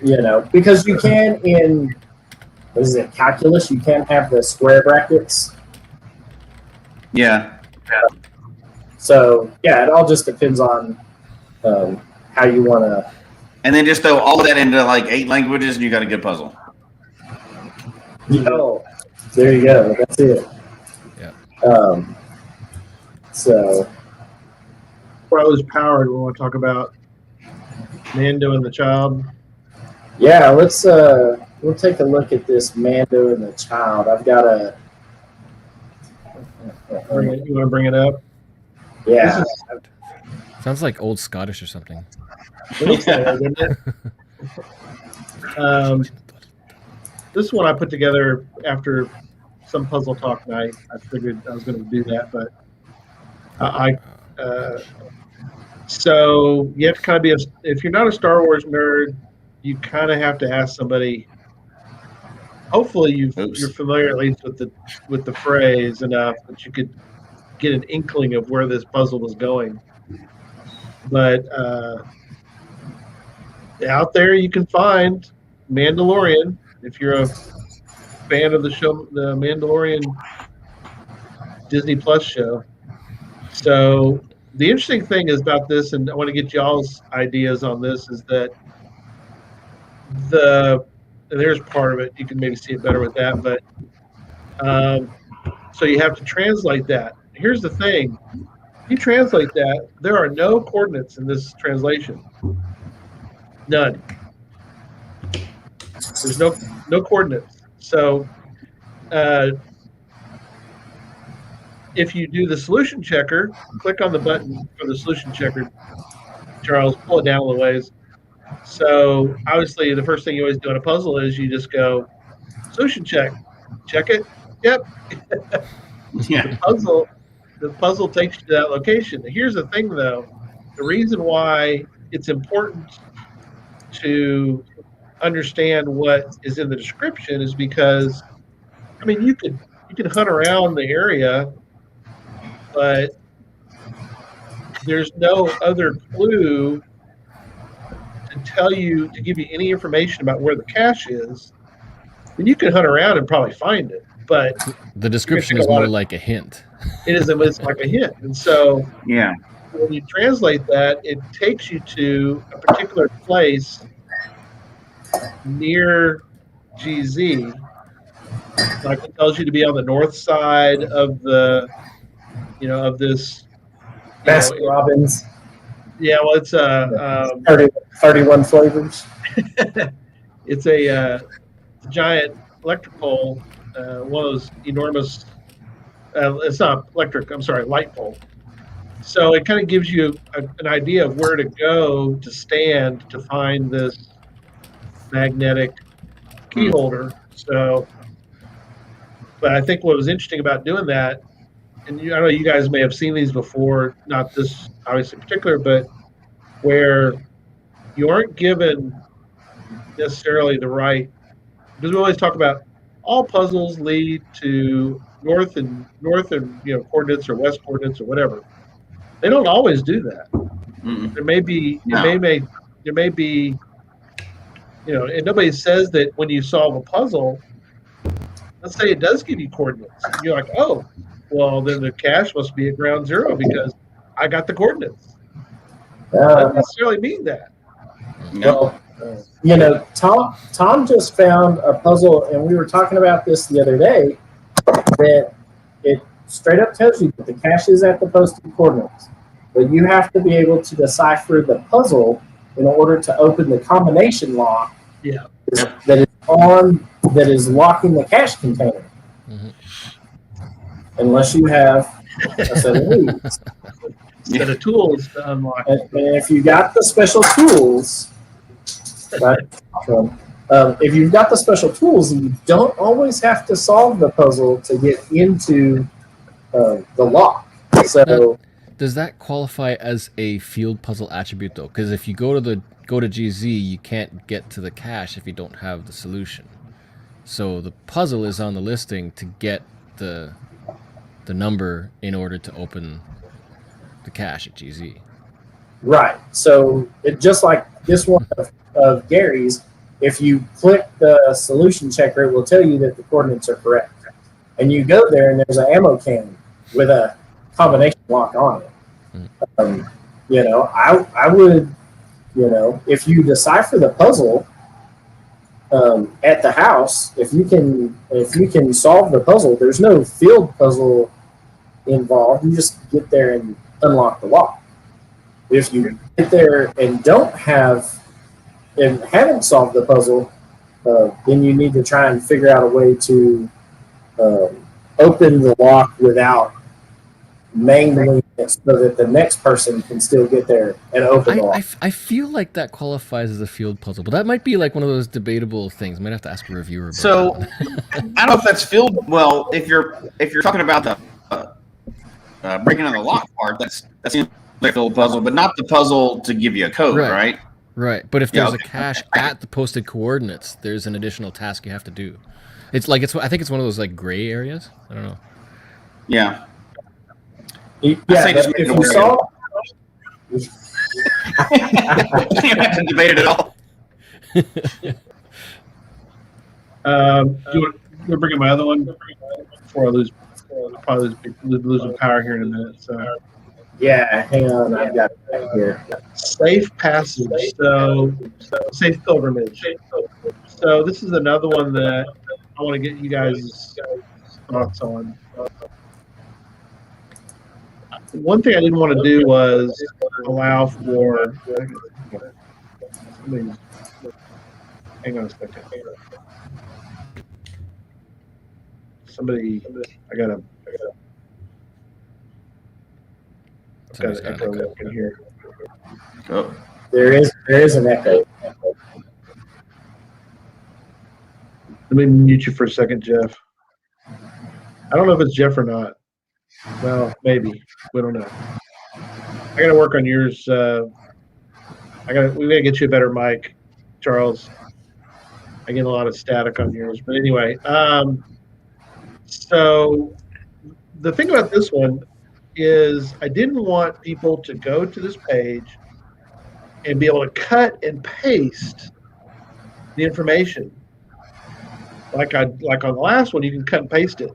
it. Because you can in calculus, you can have the square brackets. Yeah. So it all just depends on how you want to. And then just throw all of that into like 8 languages, and you got a good puzzle. There you go. That's it. Yeah. So. Before I lose power, we want to talk about Mando and the Child. Yeah, we'll take a look at this Mando and the Child. I've got a. You want to bring it up? Yeah. Sounds like old Scottish or something. Doesn't it? This one I put together after some puzzle talk night. I figured I was going to do that, but so you have to kind of be if you're not a Star Wars nerd, you kind of have to ask somebody. Hopefully, you're familiar at least with the phrase enough that you could get an inkling of where this puzzle was going. But out there, you can find Mandalorian if you're a fan of the show, the Mandalorian Disney Plus show. So the interesting thing is about this, and I want to get y'all's ideas on this, is that and there's part of it. You can maybe see it better with that, but so you have to translate that. Here's the thing: if you translate that, there are no coordinates in this translation. None. There's no coordinates. So if you do the solution checker, click on the button for the solution checker. Charles, pull it down a little ways. So obviously, the first thing you always do on a puzzle is you just go solution check it. Yep. Yeah. The puzzle takes you to that location. Here's the thing, though. The reason why it's important to understand what is in the description is because, I mean, you could hunt around the area, but there's no other clue to give you any information about where the cache is. And you can hunt around and probably find it, but The description is more like a hint. it's like a hint. And so Yeah. when you translate that, it takes you to a particular place near GZ. Like it tells you to be on the north side of the, of this. Baskin Robbins. Yeah, well, it's 31 flavors. It's a giant electric pole, one of those enormous. It's not electric. I'm sorry, light pole. So it kind of gives you an idea of where to go to stand to find this magnetic key holder. So, but I think what was interesting about doing that, and I know you guys may have seen these before, not this obviously particular, but where you aren't given necessarily the right, because we always talk about all puzzles lead to north and coordinates or west coordinates or whatever. They don't always do that. Mm-mm. There may be No. there may be, and nobody says that when you solve a puzzle, let's say it does give you coordinates. You're like, oh, well, then the cache must be at ground zero because I got the coordinates. Doesn't necessarily mean that. No. Well, Tom just found a puzzle, and we were talking about this the other day, that it straight up tells you that the cache is at the posted coordinates, but you have to be able to decipher the puzzle in order to open the combination lock. Yeah. that is locking the cache container. Mm-hmm. Unless you have a set of leads. Set of tools to unlock. And if you got the special tools, right? If you've got the special tools, you don't always have to solve the puzzle to get into the lock. So, does that qualify as a field puzzle attribute though? Because if you go to GZ, you can't get to the cache if you don't have the solution. So the puzzle is on the listing to get the number in order to open the cache at GZ. right. So it just like this one of Gary's, if you click the solution checker, it will tell you that the coordinates are correct. And you go there and there's an ammo can with a combination lock on it. I would, if you decipher the puzzle at the house, if you can solve the puzzle, there's no field puzzle involved. You just get there and unlock the lock. If you get there and haven't solved the puzzle, then you need to try and figure out a way to open the lock without mangling it so that the next person can still get there and open the lock. I feel like that qualifies as a field puzzle, but that might be like one of those debatable things. I might have to ask a reviewer about So I don't know if that's field. Well, if you're talking about the breaking in the lock part, that's like a field puzzle, but not the puzzle to give you a code, right? Right, but if there's a cache at the posted coordinates, there's an additional task you have to do. I think it's one of those like gray areas. I don't know. Yeah. Yeah, if you saw, you don't have to debate it at all. Do you want to bring in my other one before I probably losing power here in a minute. So yeah, hang on, I've got it right here. Safe passage. So safe pilgrimage. So this is another one that I want to get you guys' thoughts on. One thing I didn't want to do was allow for. Hang on a second. I got an echo in here. Oh. There is an echo. Let me mute you for a second, Jeff. I don't know if it's Jeff or not. Well, maybe. We don't know. I got to work on yours. We got to get you a better mic, Charles. I get a lot of static on yours, but anyway. So the thing about this one is I didn't want people to go to this page and be able to cut and paste the information. Like on the last one, you can cut and paste it.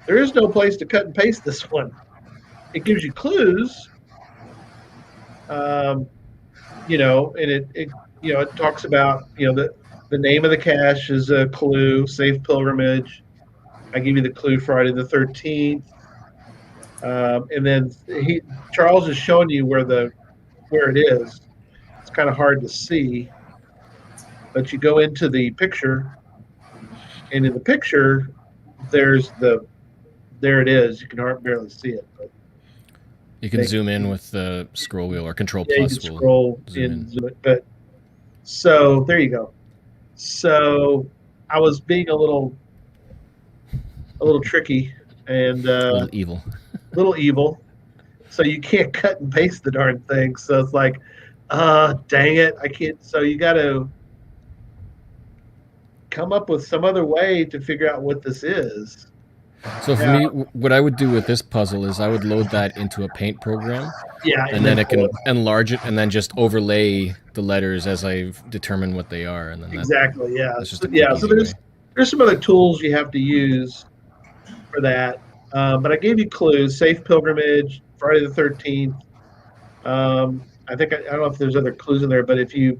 There is no place to cut and paste this one. It gives you clues, and it talks about the name of the cache is a clue, safe pilgrimage. I give you the clue Friday the 13th, and then Charles is showing you where it is. It's kind of hard to see, but you go into the picture, and in the picture, there it is. You can barely see it, but you can zoom in with the scroll wheel or Control you Plus. can scroll in, zoom it. But so there you go. So I was being a little tricky and a little evil. So you can't cut and paste the darn thing. So it's like, dang it, I can't. So you got to come up with some other way to figure out what this is. So for me, what I would do with this puzzle is I would load that into a paint program. Yeah, and then it can enlarge it and then just overlay the letters as I determine what they are. And then exactly, yeah. That's just So there's some other tools you have to use for that. But I gave you clues: safe pilgrimage, Friday the 13th. I think I don't know if there's other clues in there, but if you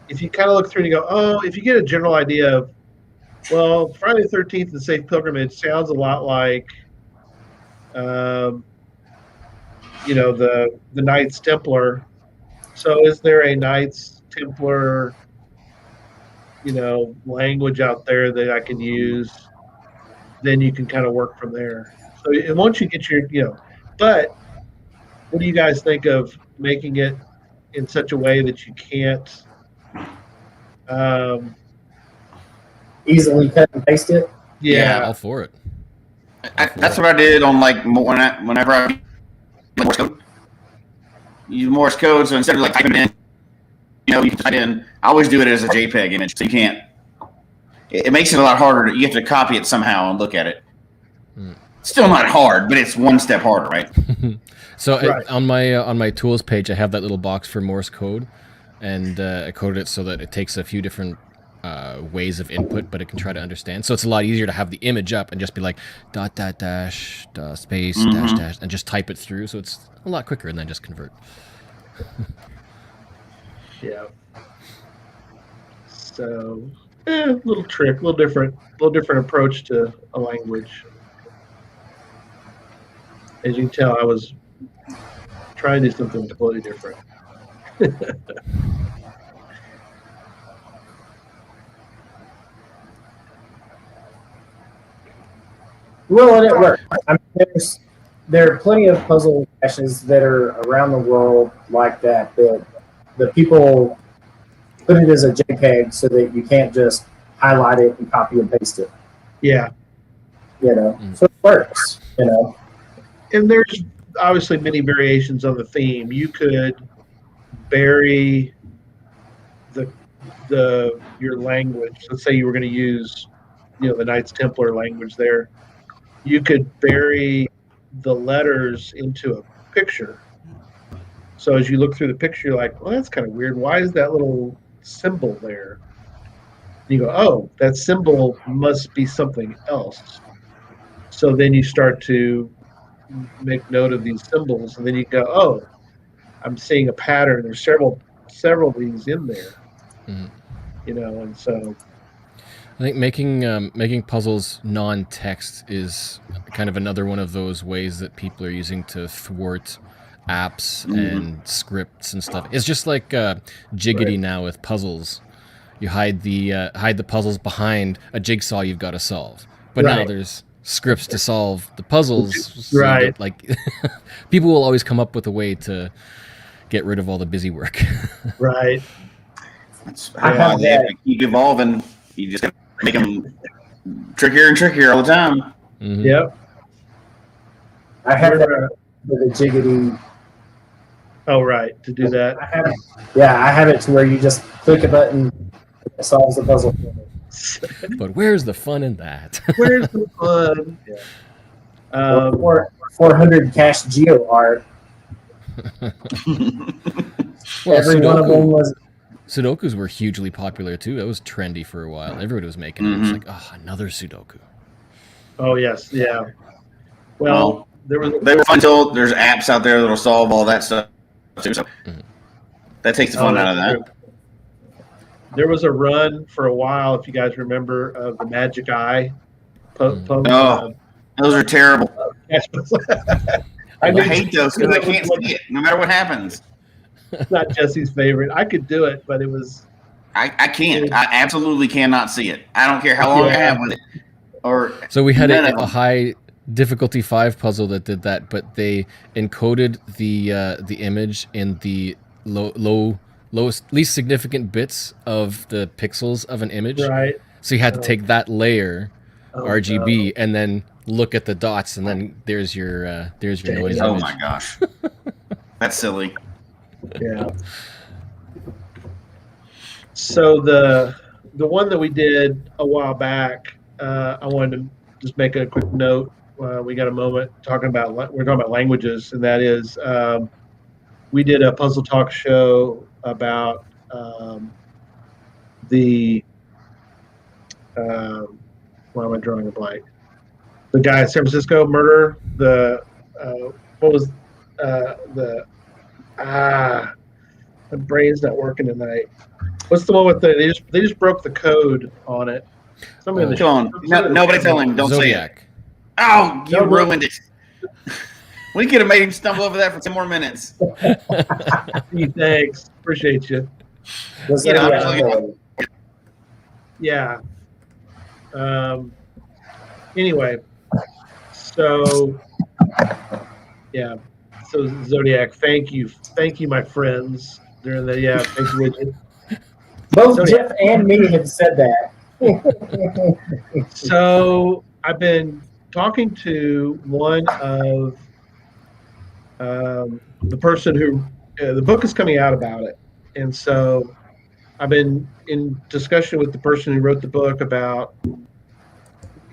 kind of look through and you go, if you get a general idea of, well, Friday the 13th and safe pilgrimage sounds a lot like, the Knights Templar. So is there a Knights Templar, language out there that I can use? Then you can kind of work from there. So and once you get your, but what do you guys think of making it in such a way that you can't easily cut and paste it? Yeah, all for it. That's what I did on whenever I Morse code. Use Morse code, so instead of typing it in, you can type in. I always do it as a JPEG image, so you can't. It makes it a lot harder. You have to copy it somehow and look at it. Still not hard, but it's one step harder, right? So right. On my tools page, I have that little box for Morse code, and I coded it so that it takes a few different ways of input, but it can try to understand. So it's a lot easier to have the image up and just be like dot dash space dash dash and just type it through. So it's a lot quicker and then just convert. Yeah. So little trick, little different approach to a language. As you can tell, I was trying to do something completely different. Well, and it worked. I mean, there are plenty of puzzle caches that are around the world like that. The people put it as a JPEG so that you can't just highlight it and copy and paste it. Yeah. So it works, And there's obviously many variations on the theme. You could bury your language. Let's say you were going to use, the Knights Templar language there. You could bury the letters into a picture. So as you look through the picture, you're like, well, that's kind of weird. Why is that little symbol there? And you go, oh, that symbol must be something else. So then you start to make note of these symbols, and then you go, oh, I'm seeing a pattern. There's several of these in there. And so I think making puzzles non-text is kind of another one of those ways that people are using to thwart apps and scripts and stuff. It's just like Jiggity now with puzzles. You hide the puzzles behind a jigsaw you've got to solve, but now there's scripts to solve the puzzles. So people will always come up with a way to get rid of all the busy work. Right. That's how they have to keep evolving. You just gotta make them trickier and trickier all the time. Yep. I have that with a Jiggity. Oh, right. To do that. I have it to where you just click a button, it solves the puzzle. But where's the fun in that? Where's the fun? Yeah. 400 cash geo art. Well, Every one of them was. Sudokus were hugely popular too. That was trendy for a while. Everybody was making it. It was like, oh, another Sudoku. Oh yes, yeah. Well, they were fun until there's apps out there that'll solve all that stuff too. So that takes the fun out of that. True. There was a run for a while, if you guys remember, of the Magic Eye. Those are terrible. I hate those because I can't see it, no matter what happens. Not Jesse's favorite. I could do it, but it was. I can't. I absolutely cannot see it. I don't care how long I have with it. So we had a high difficulty 5 puzzle that did that, but they encoded the image in the lowest, least significant bits of the pixels of an image. Right. So you had to take that layer, RGB, and then look at the dots, and then there's your noise. Oh image. My gosh, that's silly. Yeah. So the one that we did a while back, I wanted to just make a quick note. We got a moment we're talking about languages, and that is we did a puzzle talk show about why am I drawing a blank? The guy in San Francisco murder. My brain's not working tonight. What's the one with they just broke the code on it? Come on, nobody tell him. Don't Zodiac. say it. Oh, you ruined it. We could have made him stumble over that for 10 more minutes. Thanks, appreciate you. Yeah. Anyway, so yeah. So Zodiac, thank you, my friends. During the thank you, Richard. Both Zodiac. Jeff and me have said that. So I've been talking to one of the person who the book is coming out about it, and so I've been in discussion with the person who wrote the book about.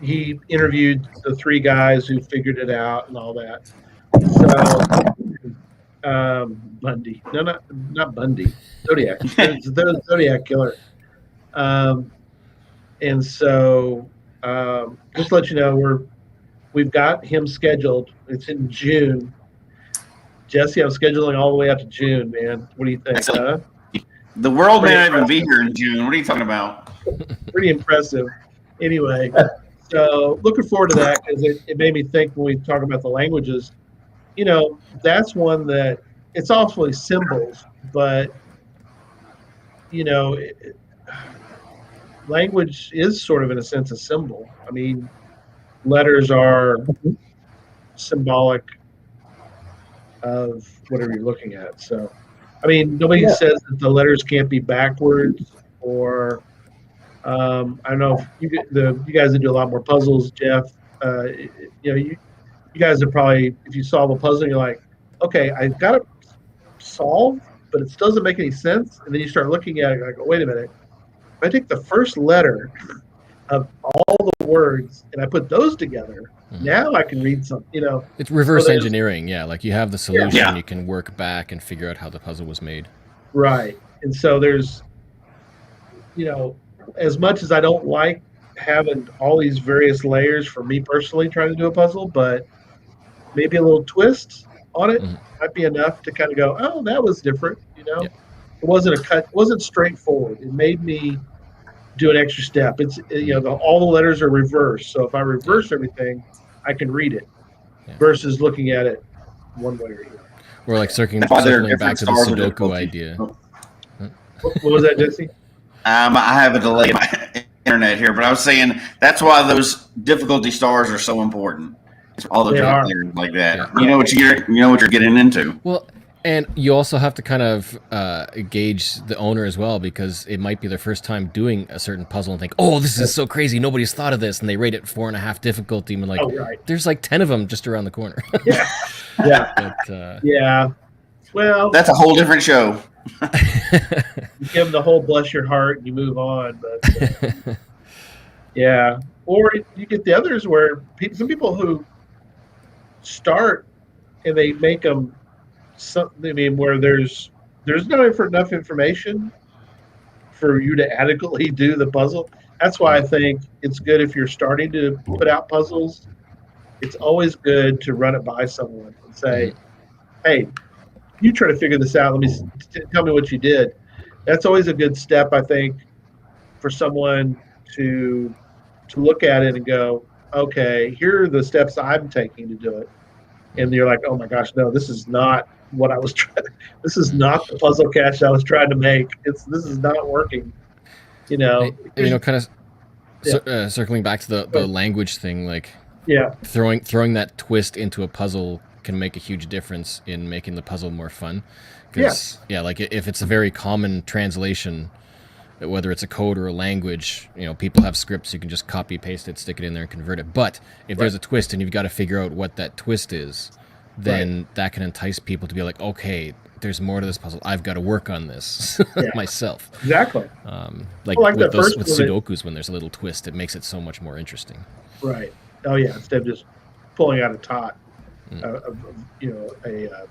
He interviewed the 3 guys who figured it out and all that. So Bundy, no, not Bundy, Zodiac, the Zodiac killer. And so just to let you know, we've got him scheduled. It's in June. Jesse, I'm scheduling all the way out to June, man. What do you think? The world may not even be here in June. What are you talking about? Pretty impressive. Anyway, so looking forward to that because it made me think when we talk about the languages, that's one that it's awfully symbols, but language is sort of in a sense a symbol. I mean, letters are symbolic of whatever you're looking at. So, I mean, nobody says that the letters can't be backwards or I don't know if you guys that do a lot more puzzles, Jeff. You guys are probably, if you solve a puzzle, you're like, okay, I've got it solved, but it still doesn't make any sense. And then you start looking at it, like, oh, wait a minute. If I take the first letter of all the words and I put those together, now I can read some, It's reverse engineering, like you have the solution, you can work back and figure out how the puzzle was made. Right. And so there's, as much as I don't like having all these various layers for me personally trying to do a puzzle, but maybe a little twist on it might be enough to kind of go, oh, that was different, It wasn't it wasn't straightforward. It made me do an extra step. It's all the letters are reversed. So if I reverse everything, I can read it versus looking at it one way or the other. Or like circling back to the Sudoku idea. What was that, Jesse? I have a delay in my internet here, but I was saying that's why those difficulty stars are so important. It's all those letters like that. Yeah. You know what you're getting into. Well, and you also have to kind of gauge the owner as well, because it might be their first time doing a certain puzzle and think, oh, this is so crazy, nobody's thought of this, and they rate it 4.5 difficulty, and like, there's like 10 of them just around the corner. Yeah. Well, that's a whole different show. You give them the whole bless your heart and you move on. But Yeah. Or you get the others where some people who start and they make them something. I mean, where there's not enough information for you to adequately do the puzzle. That's why I think it's good if you're starting to put out puzzles. It's always good to run it by someone and say, "Hey, you try to figure this out. Let me tell me what you did." That's always a good step, I think, for someone to look at it and go, "Okay, here are the steps I'm taking to do it." And you're like, "Oh my gosh, no, this is not what I was trying. This is not the puzzle cache I was trying to make. This is not working." You know, kind of circling back to the language thing, like yeah, throwing that twist into a puzzle can make a huge difference in making the puzzle more fun. Like if it's a very common translation, whether it's a code or a language, people have scripts, you can just copy paste it, stick it in there and convert it. But if there's a twist and you've got to figure out what that twist is, then that can entice people to be like, okay, there's more to this puzzle. I've got to work on this myself. Exactly. Like with Sudokus, when there's a little twist, it makes it so much more interesting. Right. Oh yeah. Instead of just pulling out a tot, a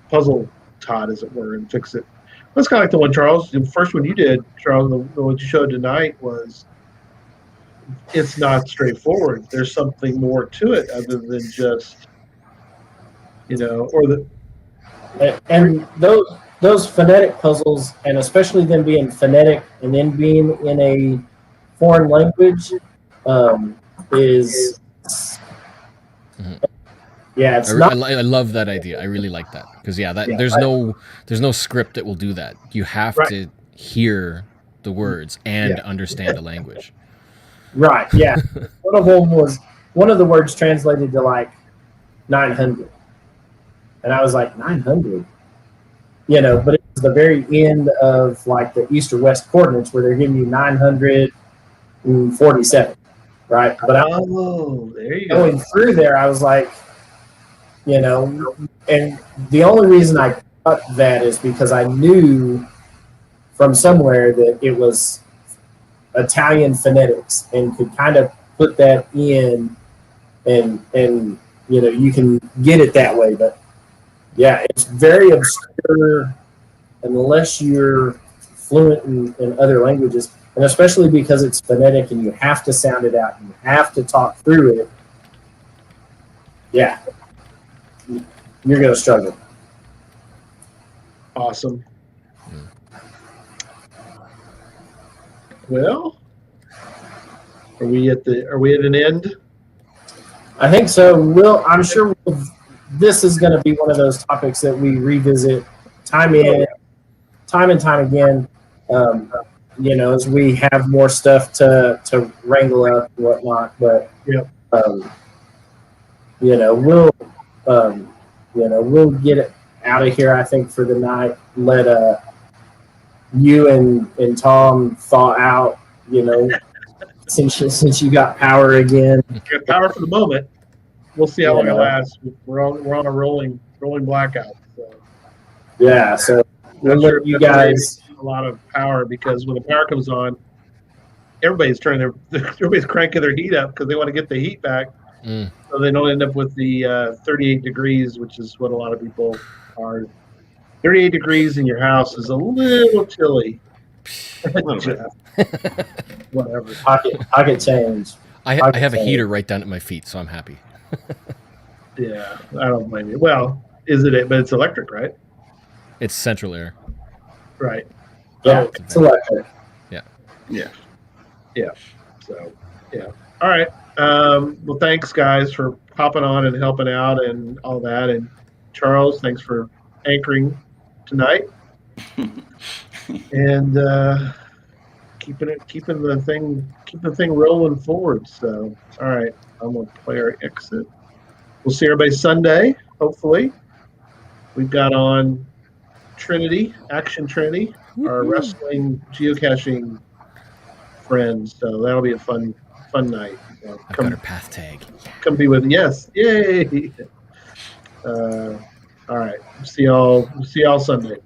puzzle tot, as it were, and fix it. That's kind of like the one, Charles. The first one you did, Charles, the one you showed tonight was. It's not straightforward. There's something more to it other than just, or the. And those phonetic puzzles, and especially them being phonetic and then being in a foreign language, is it's not. I love that idea. I really like that because there's no script that will do that. You have to hear the words and understand the language. Right. Yeah. One of the words translated to like 900. And I was like, 900? But it was the very end of like the east or west coordinates where they're giving you 947, right? But there you going through there, I was like, and the only reason I got that is because I knew from somewhere that it was Italian phonetics and could kind of put that in and you can get it that way, but it's very obscure unless you're fluent in other languages, and especially because it's phonetic and you have to sound it out and you have to talk through it. Yeah, you're going to struggle. Awesome. Well, are we at an end? I think so. I'm sure this is going to be one of those topics that we revisit time and time again. As we have more stuff to wrangle up and whatnot. But we'll get it out of here. I think for the night. Let you and Tom thaw out. Since you got power again. Got power for the moment. We'll see how long it lasts. We're on a rolling blackout. So we'll let you guys a lot of power, because when the power comes on, everybody's cranking their heat up because they want to get the heat back, so they don't end up with the 38 degrees, which is what a lot of people are. 38 degrees in your house is a little chilly. Whatever. Pocket change. I have a heater right down at my feet, so I'm happy. Yeah, I don't blame you. Well, but it's electric, right? It's central air. Right. Yeah, it's electric. Yeah. So, all right. Well, thanks, guys, for hopping on and helping out and all that. And Charles, thanks for anchoring tonight. And keeping the thing rolling forward. So, all right, I'm gonna play our exit. We'll see everybody Sunday, hopefully. We've got on Action Trinity, our wrestling geocaching friends. So that'll be a fun night. I've got her path tag. Come be with us. Yes. Yay. All right. See y'all Sunday.